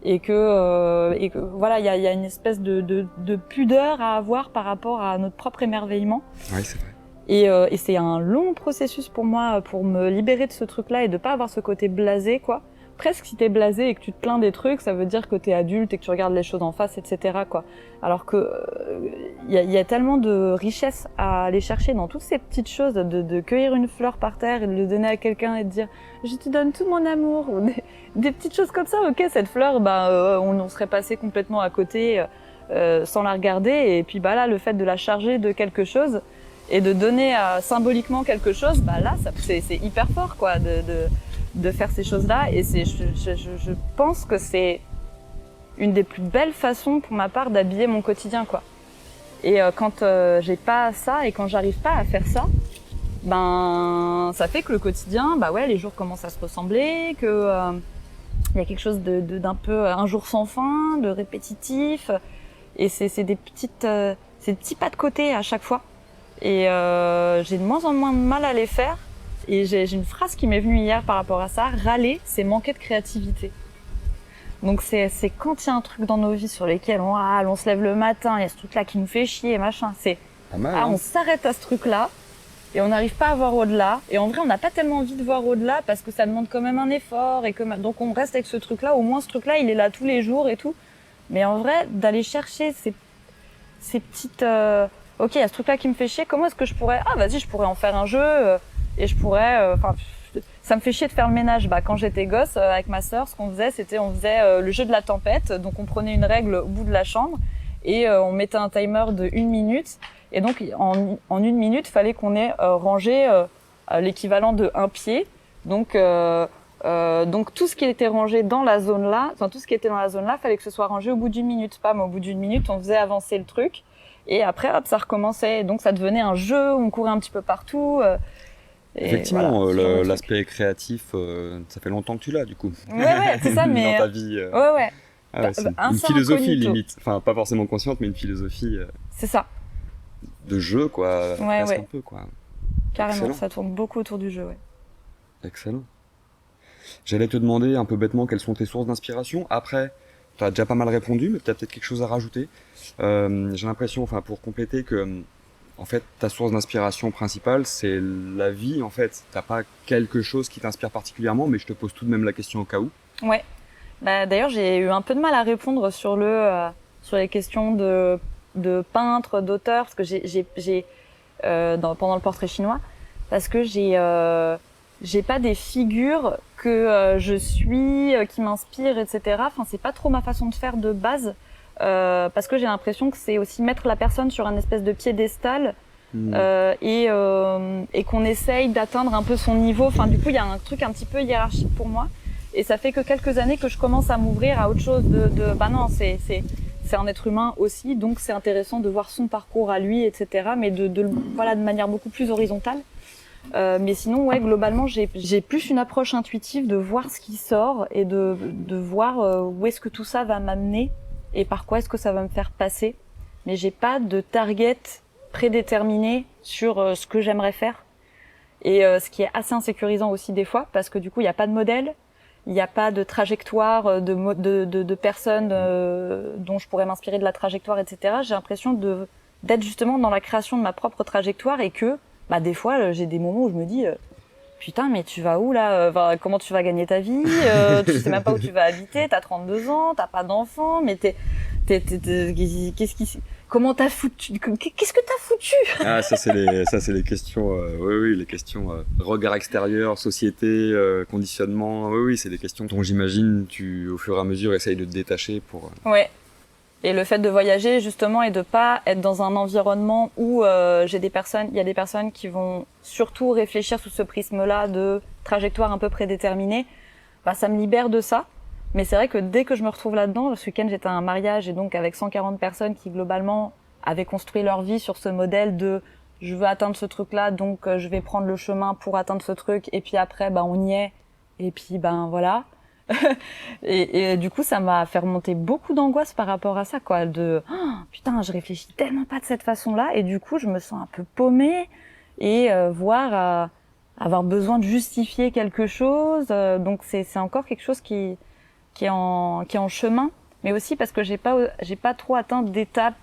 S2: et que voilà, il y a une espèce de pudeur à avoir par rapport à notre propre émerveillement.
S1: Oui, c'est vrai.
S2: Et c'est un long processus pour moi pour me libérer de ce truc-là et de pas avoir ce côté blasé, quoi. Presque si t'es blasé et que tu te plains des trucs, ça veut dire que t'es adulte et que tu regardes les choses en face, etc., quoi. Alors que y a tellement de richesse à aller chercher dans toutes ces petites choses, de cueillir une fleur par terre et de le donner à quelqu'un et de dire je te donne tout mon amour, ou des petites choses comme ça. Ok, cette fleur, on serait passé complètement à côté sans la regarder, et puis bah là, le fait de la charger de quelque chose et de donner symboliquement quelque chose, bah là, c'est hyper fort, quoi, de faire ces choses-là. Et je pense que c'est une des plus belles façons pour ma part d'habiller mon quotidien, quoi. Et quand j'ai pas ça et quand j'arrive pas à faire ça, ben ça fait que le quotidien, bah ouais, les jours commencent à se ressembler, que y a quelque chose d'un peu un jour sans fin, de répétitif, et c'est des petits pas de côté à chaque fois. Et j'ai de moins en moins de mal à les faire. Et j'ai une phrase qui m'est venue hier par rapport à ça: râler, c'est manquer de créativité. Donc c'est quand il y a un truc dans nos vies sur lesquels on râle, on se lève le matin, il y a ce truc-là qui nous fait chier, machin. C'est
S1: pas mal, hein.
S2: On s'arrête à ce truc-là et on n'arrive pas à voir au-delà. Et en vrai, on n'a pas tellement envie de voir au-delà parce que ça demande quand même un effort, et donc on reste avec ce truc-là. Au moins ce truc-là, il est là tous les jours et tout. Mais en vrai, d'aller chercher ces petites ok, il y a ce truc-là qui me fait chier, comment est-ce que je pourrais... Ah, vas-y, je pourrais en faire un jeu, et je pourrais... ça me fait chier de faire le ménage. Bah, quand j'étais gosse, avec ma sœur, ce qu'on faisait, on faisait le jeu de la tempête. Donc, on prenait une règle au bout de la chambre, et on mettait un timer de 1 minute. Et donc, en 1 minute, fallait qu'on ait rangé l'équivalent de 1 pied. Donc, tout ce qui était rangé dans la zone-là, tout ce qui était dans la zone-là, fallait que ce soit rangé au bout d'1 minute. Pas, mais au bout d'1 minute, on faisait avancer le truc. Et après, hop, ça recommençait. Et donc, ça devenait un jeu où on courait un petit peu partout.
S1: Effectivement,
S2: voilà,
S1: l'aspect créatif, ça fait longtemps que tu l'as, du coup.
S2: Ouais, c'est ça, mais...
S1: Dans ta vie.
S2: Ouais.
S1: C'est une philosophie, limite. Enfin, pas forcément consciente, mais une philosophie...
S2: c'est ça.
S1: De jeu, quoi.
S2: Ouais.
S1: Un peu, quoi.
S2: Carrément,
S1: Excellent.
S2: ça tourne beaucoup autour du jeu, ouais.
S1: Excellent. J'allais te demander un peu bêtement quelles sont tes sources d'inspiration. Après, tu as déjà pas mal répondu, mais tu as peut-être quelque chose à rajouter. J'ai l'impression, pour compléter, que en fait, ta source d'inspiration principale, c'est la vie, en fait. T'as pas quelque chose qui t'inspire particulièrement, mais je te pose tout de même la question au cas où. Ouais.
S2: Bah, d'ailleurs, j'ai eu un peu de mal à répondre sur les questions de peintre, d'auteur, parce que pendant le portrait chinois, parce que j'ai pas des figures que je suis, qui m'inspirent, etc. Enfin, c'est pas trop ma façon de faire de base, parce que j'ai l'impression que c'est aussi mettre la personne sur un espèce de piédestal, et qu'on essaye d'atteindre un peu son niveau. Enfin, du coup, il y a un truc un petit peu hiérarchique pour moi. Et ça fait que quelques années que je commence à m'ouvrir à autre chose bah non, c'est un être humain aussi, donc c'est intéressant de voir son parcours à lui, etc. Mais voilà, de manière beaucoup plus horizontale. Mais sinon, ouais, globalement, j'ai plus une approche intuitive de voir ce qui sort et de voir où est-ce que tout ça va m'amener et par quoi est-ce que ça va me faire passer. Mais j'ai pas de target prédéterminé sur ce que j'aimerais faire. Et ce qui est assez insécurisant aussi des fois, parce que du coup, il n'y a pas de modèle, il n'y a pas de trajectoire de personnes dont je pourrais m'inspirer de la trajectoire, etc. J'ai l'impression d'être justement dans la création de ma propre trajectoire et que bah des fois j'ai des moments où je me dis putain mais tu vas où là, comment tu vas gagner ta vie, tu sais même pas où tu vas habiter, t'as 32 ans, t'as pas d'enfant, mais comment t'as foutu, qu'est-ce que t'as foutu?
S1: Ah, ça c'est les questions, oui, les questions regard extérieur, société, conditionnement, oui, c'est des questions dont j'imagine tu au fur et à mesure essayes de te détacher pour.
S2: Ouais. Et le fait de voyager justement et de pas être dans un environnement où il y a des personnes qui vont surtout réfléchir sous ce prisme-là de trajectoire un peu prédéterminée, bah ça me libère de ça. Mais c'est vrai que dès que je me retrouve là-dedans, ce week-end j'étais à un mariage et donc avec 140 personnes qui globalement avaient construit leur vie sur ce modèle de je veux atteindre ce truc-là, donc je vais prendre le chemin pour atteindre ce truc et puis après bah on y est et puis ben voilà. et du coup ça m'a fait remonter beaucoup d'angoisse par rapport à ça quoi, de putain je réfléchis tellement pas de cette façon-là et du coup je me sens un peu paumée et avoir besoin de justifier quelque chose, donc c'est encore quelque chose qui est en chemin, mais aussi parce que j'ai pas trop atteint d'étape,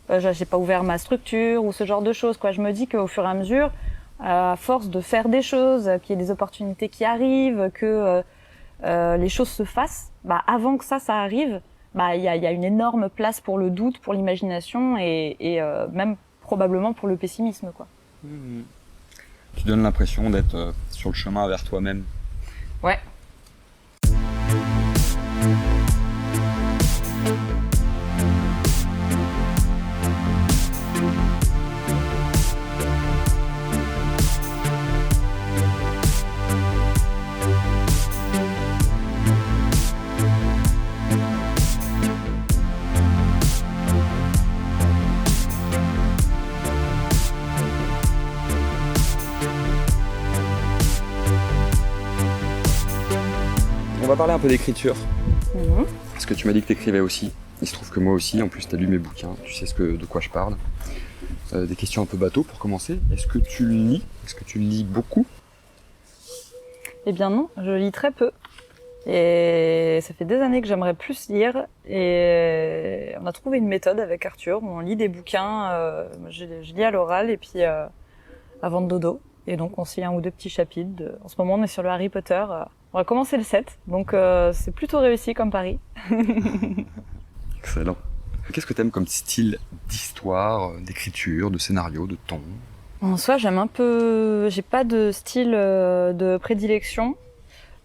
S2: j'ai pas ouvert ma structure ou ce genre de choses quoi. Je me dis qu'au fur et à mesure, à force de faire des choses, qu'il y ait des opportunités qui arrivent, que les choses se fassent, bah avant que ça arrive, bah il y a une énorme place pour le doute, pour l'imagination et même probablement pour le pessimisme quoi.
S1: Tu donnes l'impression d'être sur le chemin vers toi-même.
S2: Ouais.
S1: On va parler un peu d'écriture.
S2: Mhm.
S1: Parce que tu m'as dit que tu écrivais aussi. Il se trouve que moi aussi, en plus tu as lu mes bouquins, tu sais de quoi je parle. Des questions un peu bateau pour commencer. Est-ce que tu lis? Est-ce que tu lis beaucoup?
S2: Eh bien non, je lis très peu. Et ça fait des années que j'aimerais plus lire. Et on a trouvé une méthode avec Arthur où on lit des bouquins. Je lis à l'oral et puis avant de dodo. Et donc on se lit un ou deux petits chapitres. En ce moment on est sur le Harry Potter. On va commencer le 7. Donc c'est plutôt réussi comme pari.
S1: Excellent. Qu'est-ce que tu aimes comme style d'histoire, d'écriture, de scénario, de ton?
S2: En soi, j'ai pas de style de prédilection.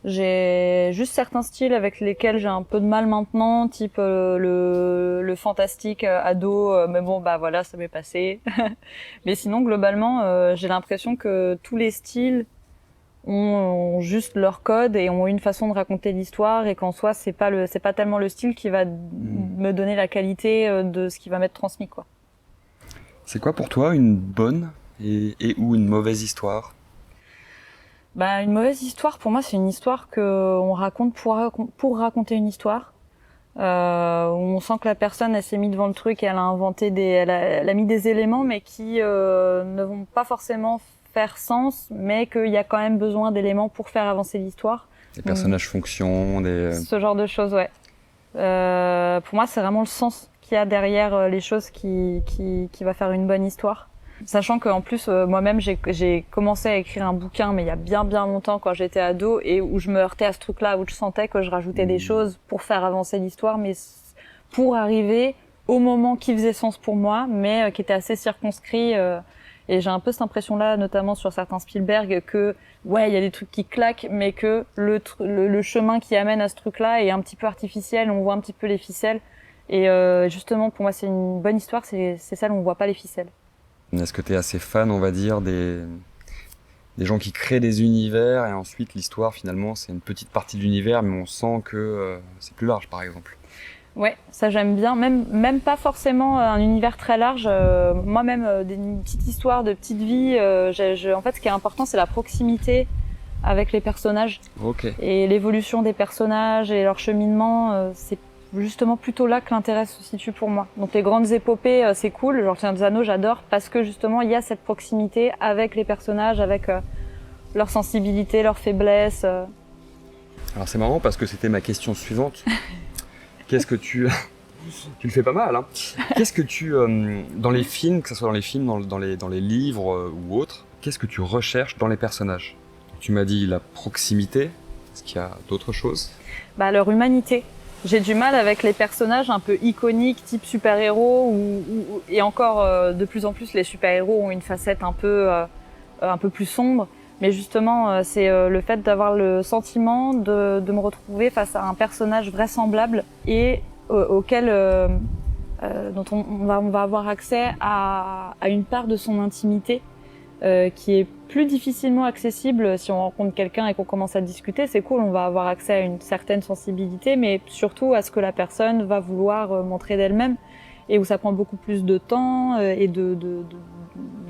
S2: J'ai juste certains styles avec lesquels j'ai un peu de mal maintenant, type le fantastique ado, mais bon bah voilà, ça m'est passé. Mais sinon globalement, j'ai l'impression que tous les styles ont juste leur code et ont une façon de raconter l'histoire et qu'en soi c'est pas tellement le style qui va me donner la qualité de ce qui va m'être transmis quoi.
S1: C'est quoi pour toi une bonne et ou une mauvaise histoire?
S2: Bah, une mauvaise histoire, pour moi, c'est une histoire que on raconte pour raconter une histoire. Où on sent que la personne, elle s'est mise devant le truc et elle a inventé elle a mis des éléments, mais qui ne vont pas forcément faire sens, mais qu'il y a quand même besoin d'éléments pour faire avancer l'histoire.
S1: Des personnages fonctions,
S2: Ce genre de choses, ouais. Pour moi, c'est vraiment le sens qu'il y a derrière les choses qui va faire une bonne histoire. Sachant qu'en plus, moi-même, j'ai commencé à écrire un bouquin, mais il y a bien longtemps, quand j'étais ado, et où je me heurtais à ce truc-là, où je sentais que je rajoutais des choses pour faire avancer l'histoire, mais pour arriver au moment qui faisait sens pour moi, mais qui était assez circonscrit. Et j'ai un peu cette impression-là, notamment sur certains Spielberg, que ouais, il y a des trucs qui claquent, mais que le chemin qui amène à ce truc-là est un petit peu artificiel, on voit un petit peu les ficelles. Et justement, pour moi, c'est une bonne histoire, c'est celle où on voit pas les ficelles.
S1: Est-ce que tu es assez fan, on va dire, des des gens qui créent des univers et ensuite l'histoire finalement c'est une petite partie de l'univers mais on sent que c'est plus large par exemple.
S2: Ouais, ça j'aime bien, même pas forcément un univers très large. Moi-même, une petite histoire de petite vie. En fait, ce qui est important, c'est la proximité avec les personnages et l'évolution des personnages et leur cheminement. C'est justement plutôt là que l'intérêt se situe pour moi. Donc les grandes épopées, c'est cool. Genre Seigneur des Anneaux, j'adore parce que justement il y a cette proximité avec les personnages, avec leur sensibilité, leurs faiblesses.
S1: Alors c'est marrant parce que c'était ma question suivante. Qu'est-ce que tu le fais pas mal, hein. Qu'est-ce que tu dans les films, que ce soit dans les films, dans les livres ou autres, qu'est-ce que tu recherches dans les personnages? Tu m'as dit la proximité. Est-ce qu'il y a d'autres choses?
S2: Leur humanité. J'ai du mal avec les personnages un peu iconiques, type super-héros, et encore de plus en plus les super-héros ont une facette un peu plus sombre. Mais justement, c'est le fait d'avoir le sentiment de me retrouver face à un personnage vraisemblable et auquel dont on va avoir accès à une part de son intimité qui est plus difficilement accessible si on rencontre quelqu'un et qu'on commence à discuter. C'est cool, on va avoir accès à une certaine sensibilité, mais surtout à ce que la personne va vouloir montrer d'elle-même et où ça prend beaucoup plus de temps et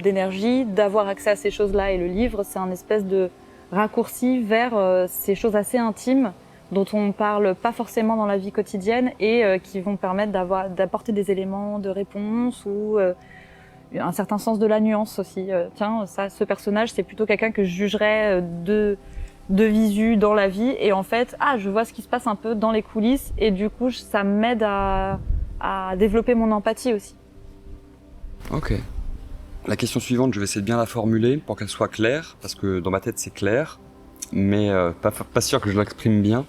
S2: d'énergie d'avoir accès à ces choses-là. Et le livre, c'est un espèce de raccourci vers ces choses assez intimes dont on parle pas forcément dans la vie quotidienne et qui vont permettre d'apporter des éléments de réponse ou un certain sens de la nuance aussi. Tiens, ce personnage, c'est plutôt quelqu'un que je jugerais de visu dans la vie et en fait, je vois ce qui se passe un peu dans les coulisses et du coup, ça m'aide à développer mon empathie aussi.
S1: Ok. La question suivante, je vais essayer de bien la formuler pour qu'elle soit claire, parce que dans ma tête c'est clair, mais pas sûr que je l'exprime bien.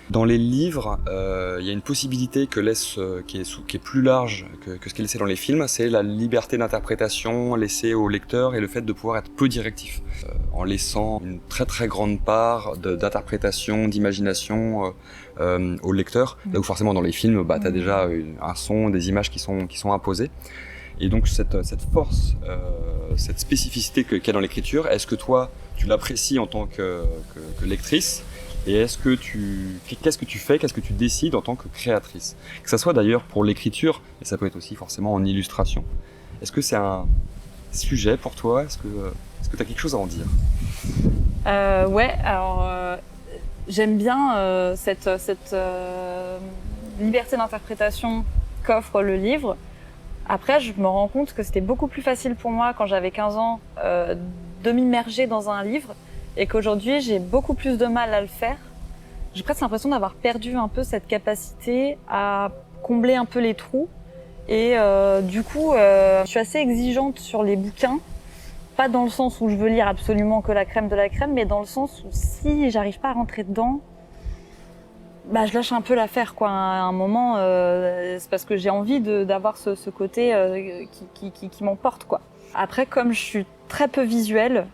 S1: Dans les livres, il y a une possibilité qui est plus large que ce qui est laissé dans les films, c'est la liberté d'interprétation laissée au lecteur et le fait de pouvoir être peu directif, en laissant une très très grande part d'interprétation, d'imagination au lecteur. Là où forcément dans les films, t'as déjà un son, des images qui sont imposées. Et donc cette force, cette spécificité qu'il y a dans l'écriture, est-ce que toi tu l'apprécies en tant que lectrice? Et qu'est-ce que tu fais, qu'est-ce que tu décides en tant que créatrice? Que ça soit d'ailleurs pour l'écriture, et ça peut être aussi forcément en illustration. Est-ce que c'est un sujet pour toi? Est-ce que tu as quelque chose à en dire?
S2: Ouais, alors j'aime bien cette liberté d'interprétation qu'offre le livre. Après, je me rends compte que c'était beaucoup plus facile pour moi quand j'avais 15 ans de m'immerger dans un livre et qu'aujourd'hui, j'ai beaucoup plus de mal à le faire. J'ai presque l'impression d'avoir perdu un peu cette capacité à combler un peu les trous. Et du coup, je suis assez exigeante sur les bouquins. Pas dans le sens où je veux lire absolument que la crème de la crème, mais dans le sens où si j'arrive pas à rentrer dedans, je lâche un peu l'affaire, quoi. À un moment, c'est parce que j'ai envie d'avoir ce côté qui m'emporte, quoi. Après, comme je suis très peu visuelle,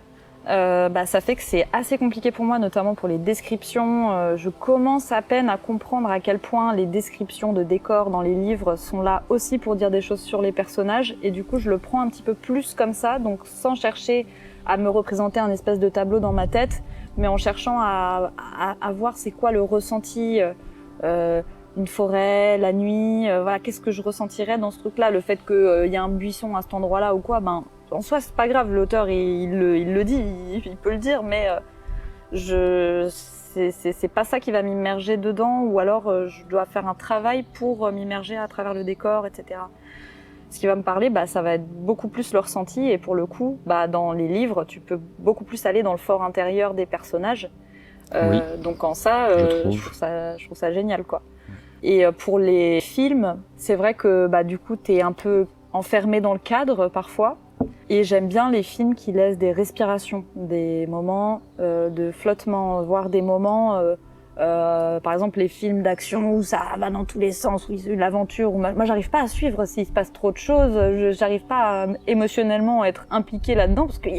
S2: ça fait que c'est assez compliqué pour moi, notamment pour les descriptions. Je commence à peine à comprendre à quel point les descriptions de décors dans les livres sont là aussi pour dire des choses sur les personnages. Et du coup, je le prends un petit peu plus comme ça, donc sans chercher à me représenter un espèce de tableau dans ma tête, mais en cherchant à voir c'est quoi le ressenti, une forêt, la nuit, voilà, qu'est-ce que je ressentirais dans ce truc-là, le fait qu'il y a un buisson à cet endroit-là ou quoi, en soi c'est pas grave, l'auteur il le dit, il peut le dire, mais c'est pas ça qui va m'immerger dedans, ou alors je dois faire un travail pour m'immerger à travers le décor, etc. Ce qui va me parler, ça va être beaucoup plus le ressenti, et pour le coup, dans les livres, tu peux beaucoup plus aller dans le fort intérieur des personnages.
S1: Oui,
S2: donc en ça, je trouve ça génial, quoi. Et pour les films, c'est vrai que du coup, t'es un peu enfermé dans le cadre parfois. Et j'aime bien les films qui laissent des respirations, des moments de flottement, voire des moments, par exemple les films d'action où ça va dans tous les sens, où il y a l'aventure. Moi, j'arrive pas à suivre s'il se passe trop de choses. J'arrive pas émotionnellement à être impliquée là-dedans parce que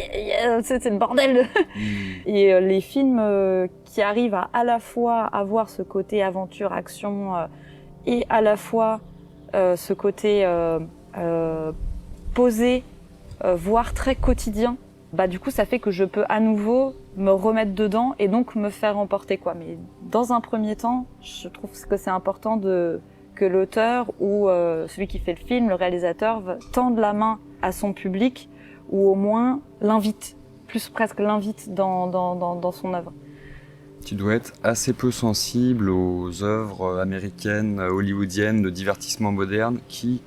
S2: c'est le bordel. Et les films qui arrivent à la fois avoir ce côté aventure, action, et à la fois ce côté posé, voire très quotidien, du coup ça fait que je peux à nouveau me remettre dedans et donc me faire emporter quoi. Mais dans un premier temps, je trouve que c'est important que l'auteur ou celui qui fait le film, le réalisateur, tende la main à son public ou au moins l'invite, plus presque l'invite dans son œuvre.
S1: Tu dois être assez peu sensible aux œuvres américaines, hollywoodiennes, de divertissement moderne qui,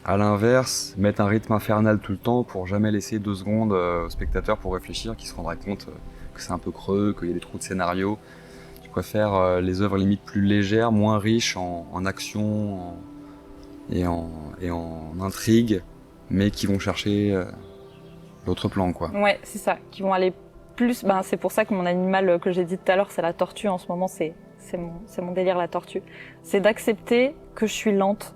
S1: à l'inverse, mettent un rythme infernal tout le temps pour jamais laisser 2 secondes au spectateur pour réfléchir, qui se rendrait compte que c'est un peu creux, qu'il y a des trous de scénario. Tu préfères les œuvres limite plus légères, moins riches en action et en intrigue, mais qui vont chercher l'autre plan, quoi.
S2: Ouais, c'est ça, qui vont aller plus. C'est pour ça que mon animal que j'ai dit tout à l'heure, c'est la tortue. En ce moment, c'est mon délire, la tortue. C'est d'accepter que je suis lente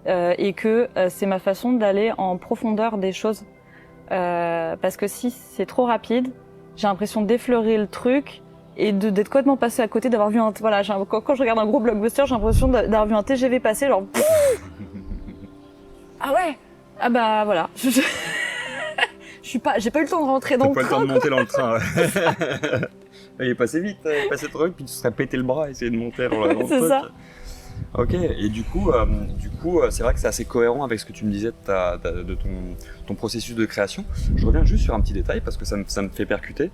S2: et que c'est ma façon d'aller en profondeur des choses. Parce que si c'est trop rapide, j'ai l'impression d'effleurer le truc et d'être complètement passé à côté, d'avoir vu un. Voilà, quand je regarde un gros blockbuster, j'ai l'impression d'avoir vu un TGV passer, genre. Ah ouais. Ah bah voilà. J'ai pas eu le temps de rentrer dans le train.
S1: T'as pas le temps de monter dans le train. Ouais. Il est passé vite, il est passé trop vite, puis tu serais pété le bras, essayer de monter dans le truc.
S2: C'est ça.
S1: Ok, et du coup, c'est vrai que c'est assez cohérent avec ce que tu me disais de ton processus de création. Je reviens juste sur un petit détail parce que ça me fait percuter.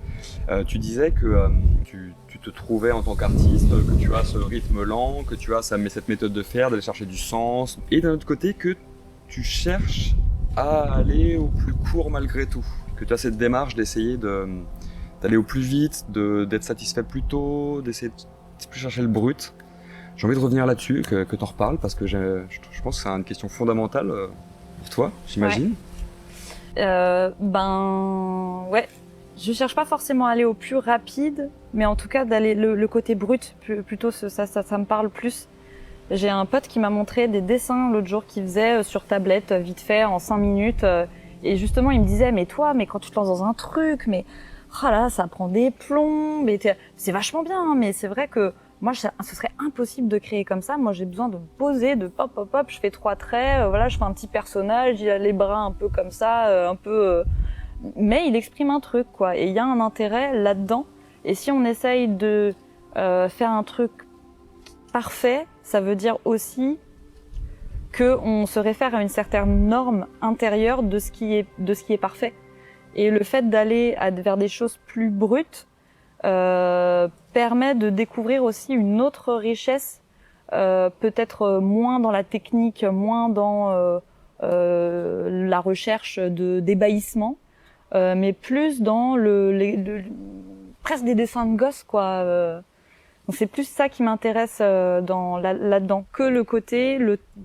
S1: Tu disais que tu te trouvais en tant qu'artiste, que tu as ce rythme lent, que tu as cette méthode de faire, d'aller chercher du sens, et d'un autre côté que tu cherches à aller au plus court malgré tout, que tu as cette démarche d'essayer d'aller au plus vite, d'être satisfait plus tôt, d'essayer de plus chercher le brut. J'ai envie de revenir là-dessus, que t'en reparles, parce que je pense que c'est une question fondamentale pour toi, j'imagine.
S2: Ouais. Je cherche pas forcément à aller au plus rapide, mais en tout cas d'aller le côté brut, plutôt ça me parle plus. J'ai un pote qui m'a montré des dessins l'autre jour qu'il faisait sur tablette, vite fait, en 5 minutes. Et justement, il me disait, mais quand tu te lances dans un truc, mais oh là, ça prend des plombs, mais c'est vachement bien, hein, mais c'est vrai que moi, ce serait impossible de créer comme ça. Moi, j'ai besoin de me poser, de pop, je fais 3 traits, voilà, je fais un petit personnage, il a les bras un peu comme ça, mais il exprime un truc, quoi. Et il y a un intérêt là-dedans. Et si on essaye de faire un truc parfait, ça veut dire aussi qu'on se réfère à une certaine norme intérieure de ce qui est parfait. Et le fait d'aller vers des choses plus brutes permet de découvrir aussi une autre richesse, peut-être moins dans la technique, moins dans la recherche d'ébahissement, mais plus dans presque des dessins de gosses, quoi. Donc c'est plus ça qui m'intéresse là-dedans que le côté,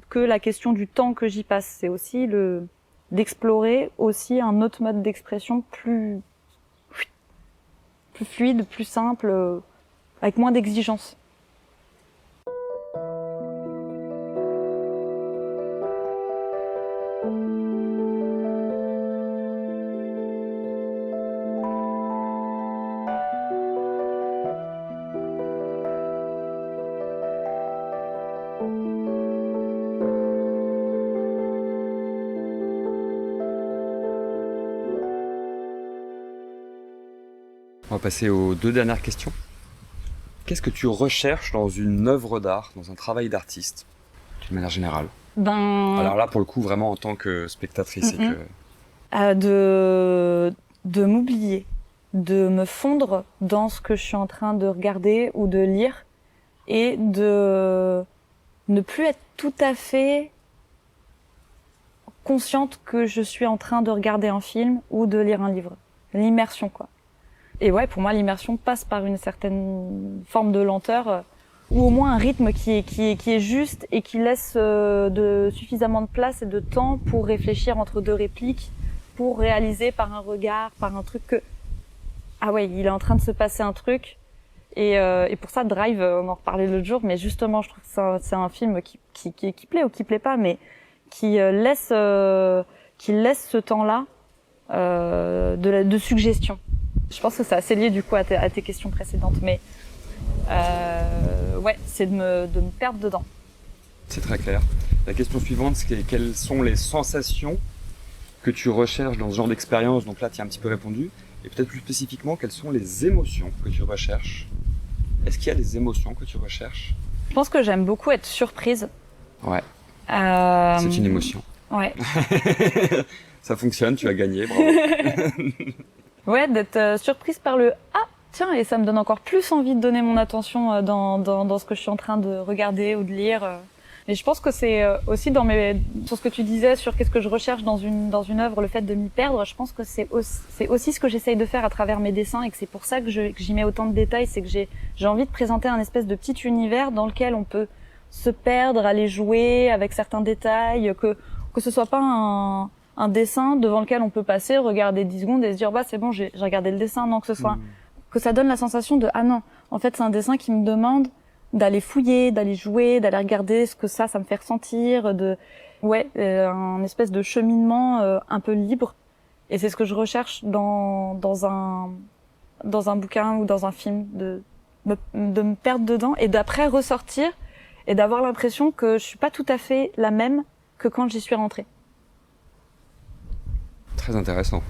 S2: que la question du temps que j'y passe. C'est aussi d'explorer aussi un autre mode d'expression plus fluide, plus simple, avec moins d'exigences.
S1: On va passer aux 2 dernières questions. Qu'est-ce que tu recherches dans une œuvre d'art, dans un travail d'artiste, d'une manière générale? Alors là, pour le coup, vraiment en tant que spectatrice.
S2: De m'oublier, de me fondre dans ce que je suis en train de regarder ou de lire et de ne plus être tout à fait consciente que je suis en train de regarder un film ou de lire un livre. L'immersion, quoi. Et ouais, pour moi, l'immersion passe par une certaine forme de lenteur, ou au moins un rythme qui est juste et qui laisse suffisamment de place et de temps pour réfléchir entre 2 répliques, pour réaliser par un regard, par un truc que ah ouais, il est en train de se passer un truc. Et pour ça, Drive, on en reparlait l'autre jour, mais justement, je trouve que c'est un film qui plaît ou qui plaît pas, mais qui laisse ce temps-là de suggestion. Je pense que c'est assez lié du coup à tes questions précédentes, mais ouais, c'est de me perdre dedans.
S1: C'est très clair. La question suivante, c'est quelles sont les sensations que que tu recherches dans ce genre d'expérience? Donc là, tu as un petit peu répondu. Et peut-être plus spécifiquement, quelles sont les émotions que tu recherches? Est-ce qu'il y a des émotions que tu recherches?
S2: Je pense que j'aime beaucoup être surprise.
S1: Ouais,
S2: Euh,
S1: c'est une émotion.
S2: Ouais.
S1: Ça fonctionne, tu as gagné, bravo.
S2: Ouais, d'être surprise par le « Ah, tiens !» et ça me donne encore plus envie de donner mon attention dans ce que je suis en train de regarder ou de lire. Et je pense que c'est aussi sur ce que tu disais sur qu'est-ce que je recherche dans une œuvre, le fait de m'y perdre, je pense que c'est aussi ce que j'essaye de faire à travers mes dessins et que c'est pour ça que j'y mets autant de détails, c'est que j'ai envie de présenter un espèce de petit univers dans lequel on peut se perdre, aller jouer avec certains détails, que ce soit pas un dessin devant lequel on peut passer, regarder 10 secondes et se dire bah c'est bon, j'ai regardé le dessin, non, que ce soit que ça donne la sensation de ah non, en fait c'est un dessin qui me demande d'aller fouiller, d'aller jouer, d'aller regarder ce que ça me fait ressentir, un espèce de cheminement un peu libre. Et c'est ce que je recherche dans un bouquin ou dans un film, de me perdre dedans et d'après ressortir et d'avoir l'impression que je suis pas tout à fait la même que quand j'y suis rentrée.
S1: Très intéressant.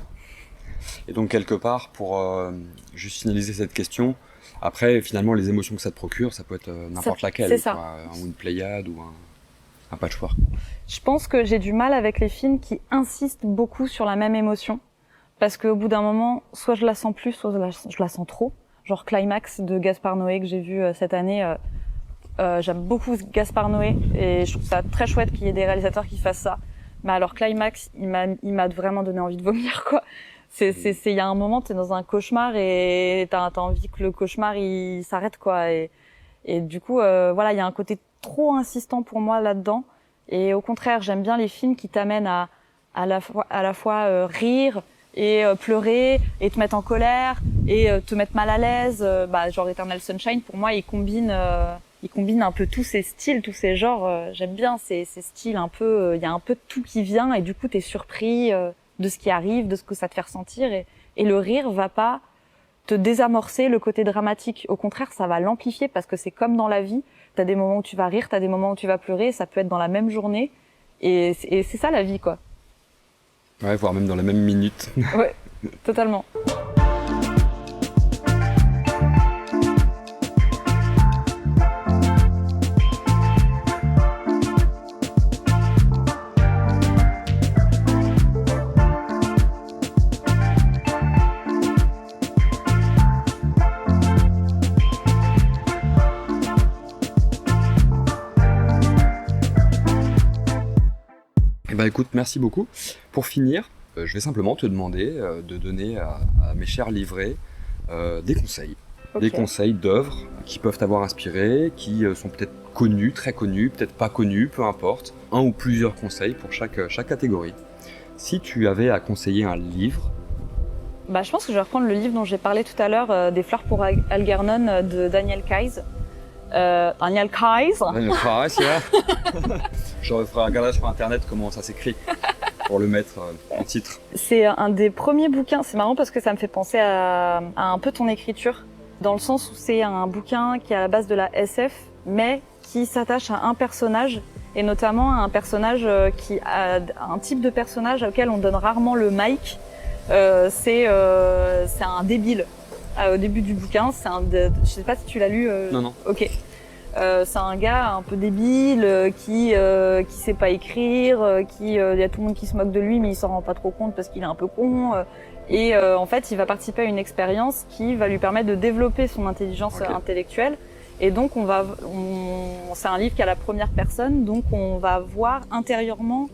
S1: Et donc quelque part, pour juste finaliser cette question, après finalement les émotions que ça te procure, ça peut être n'importe laquelle,
S2: c'est ça.
S1: Ou une Pléiade ou un patchwork.
S2: Je pense que j'ai du mal avec les films qui insistent beaucoup sur la même émotion, parce qu'au bout d'un moment, soit je la sens plus, soit je la sens trop. Genre Climax de Gaspard Noé que j'ai vu cette année. J'aime beaucoup Gaspard Noé et je trouve ça très chouette qu'il y ait des réalisateurs qui fassent ça. Mais alors Climax, il m'a vraiment donné envie de vomir, quoi. Il y a un moment, t'es dans un cauchemar et t'as envie que le cauchemar il s'arrête, quoi. Et du coup, voilà, il y a un côté trop insistant pour moi là-dedans. Et au contraire, j'aime bien les films qui t'amènent à la fois rire et pleurer et te mettre en colère et te mettre mal à l'aise. Genre Eternal Sunshine, pour moi, il combine un peu tous ces styles, tous ces genres. J'aime bien ces styles un peu. Il y a un peu de tout qui vient et du coup, t'es surpris de ce qui arrive, de ce que ça te fait ressentir. Et le rire va pas te désamorcer le côté dramatique. Au contraire, ça va l'amplifier parce que c'est comme dans la vie. T'as des moments où tu vas rire, t'as des moments où tu vas pleurer. Ça peut être dans la même journée. Et c'est ça la vie, quoi.
S1: Ouais, voire même dans la même minute.
S2: Ouais, totalement.
S1: Bah écoute, merci beaucoup. Pour finir, je vais simplement te demander de donner à mes chers livrés des conseils.
S2: Okay.
S1: Des conseils d'œuvres qui peuvent t'avoir inspiré, qui sont peut-être connus, très connus, peut-être pas connus, peu importe. Un ou plusieurs conseils pour chaque catégorie. Si tu avais à conseiller un livre...
S2: Je pense que je vais reprendre le livre dont j'ai parlé tout à l'heure, Des fleurs pour Algernon de Daniel Keyes. Daniel Keyes,
S1: yeah. Je ferai regarder sur internet comment ça s'écrit pour le mettre en titre.
S2: C'est un des premiers bouquins, c'est marrant parce que ça me fait penser à un peu ton écriture, dans le sens où c'est un bouquin qui est à la base de la SF, mais qui s'attache à un personnage, et notamment à un personnage qui a un type de personnage auquel on donne rarement le mic. C'est un débile. Au début du bouquin, je sais pas si tu l'as lu.
S1: Non.
S2: Ok. C'est un gars un peu débile qui sait pas écrire, y a tout le monde qui se moque de lui, mais il s'en rend pas trop compte parce qu'il est un peu con. En fait, il va participer à une expérience qui va lui permettre de développer son intelligence intellectuelle. Et donc, c'est un livre qui est à la première personne, donc on va voir intérieurement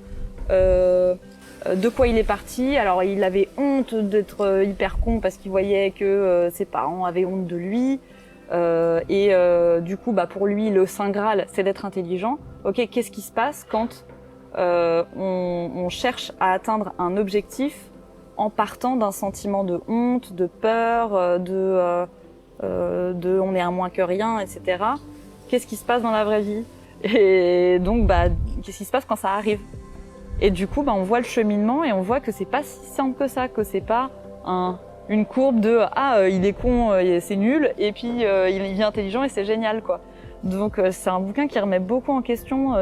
S2: de quoi il est parti. Alors, il avait honte d'être hyper con parce qu'il voyait que ses parents avaient honte de lui. Du coup, pour lui, le Saint Graal, c'est d'être intelligent. Ok, qu'est-ce qui se passe quand on cherche à atteindre un objectif en partant d'un sentiment de honte, de peur, de on est un moins que rien, etc. Qu'est-ce qui se passe dans la vraie vie? Et donc, qu'est-ce qui se passe quand ça arrive? Et du coup, on voit le cheminement et on voit que c'est pas si simple que ça, que c'est pas une courbe de il est con, c'est nul, et puis il est intelligent et c'est génial, quoi. Donc c'est un bouquin qui remet beaucoup en question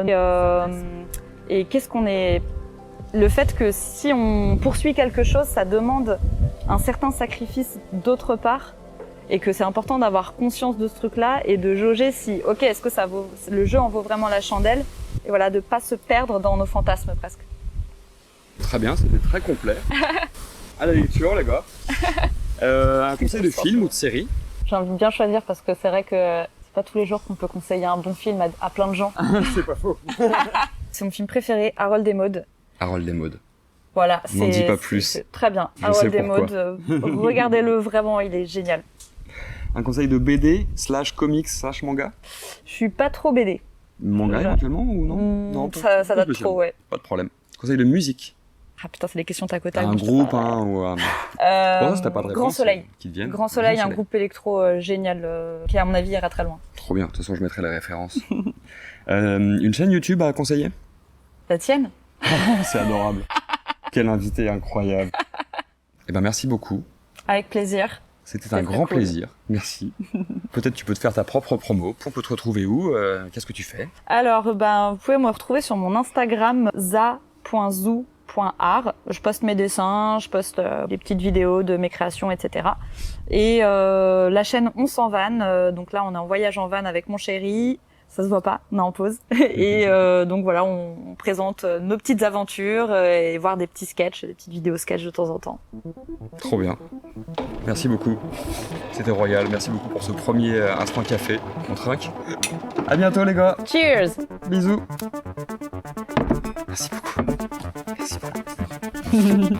S2: et qu'est-ce qu'on est le fait que si on poursuit quelque chose, ça demande un certain sacrifice d'autre part, et que c'est important d'avoir conscience de ce truc-là et de jauger si, ok, est-ce que le jeu en vaut vraiment la chandelle, et voilà, de pas se perdre dans nos fantasmes presque.
S1: Très bien, c'était très complet. À la lecture, les gars. Un conseil de film ou de série?
S2: J'ai envie de bien choisir parce que c'est vrai que c'est pas tous les jours qu'on peut conseiller un bon film à plein de gens.
S1: C'est pas faux.
S2: C'est mon film préféré, Harold et Maude.
S1: Harold et Maude.
S2: Voilà,
S1: N'en dis pas
S2: c'est
S1: plus.
S2: très bien.
S1: Je sais
S2: Harold et
S1: pourquoi.
S2: Maude, regardez-le vraiment, il est génial.
S1: Un conseil de BD / comics / manga?
S2: Je suis pas trop BD.
S1: Manga
S2: Voilà.
S1: éventuellement ou non?
S2: Non,
S1: pas
S2: ça date
S1: spécialement.
S2: trop, ouais.
S1: Pas de problème. Conseil de musique?
S2: Ah putain, c'est des questions tac au tac.
S1: Un
S2: je sais
S1: groupe,
S2: pas.
S1: hein, ou un... Bon, ça, t'as pas de réponse.
S2: Grand Soleil.
S1: Qui te viennent.
S2: Grand Soleil, un groupe électro génial qui, à mon avis, ira très loin.
S1: Trop bien. De toute façon, je mettrai les références. Une chaîne YouTube à conseiller?
S2: La tienne?
S1: C'est adorable. Quel invité incroyable. Eh ben, merci beaucoup.
S2: Avec plaisir.
S1: C'était
S2: C'est
S1: un
S2: très
S1: grand
S2: cool.
S1: plaisir. Merci. Peut-être tu peux te faire ta propre promo. On peut te retrouver où? Qu'est-ce que tu fais?
S2: Alors, vous pouvez me retrouver sur mon Instagram, za.zou.art. Je poste mes dessins, je poste des petites vidéos de mes créations, etc. Et la chaîne On s'en vanne. Donc là, on est en voyage en van avec mon chéri. Ça se voit pas, on est en pause. Et donc voilà, on présente nos petites aventures et voir des petits sketchs, des petites vidéos sketchs de temps en temps.
S1: Trop bien. Merci beaucoup. C'était royal. Merci beaucoup pour ce premier instant café. On trinque. À bientôt les gars.
S2: Cheers!
S1: Bisous. Merci beaucoup. Merci beaucoup.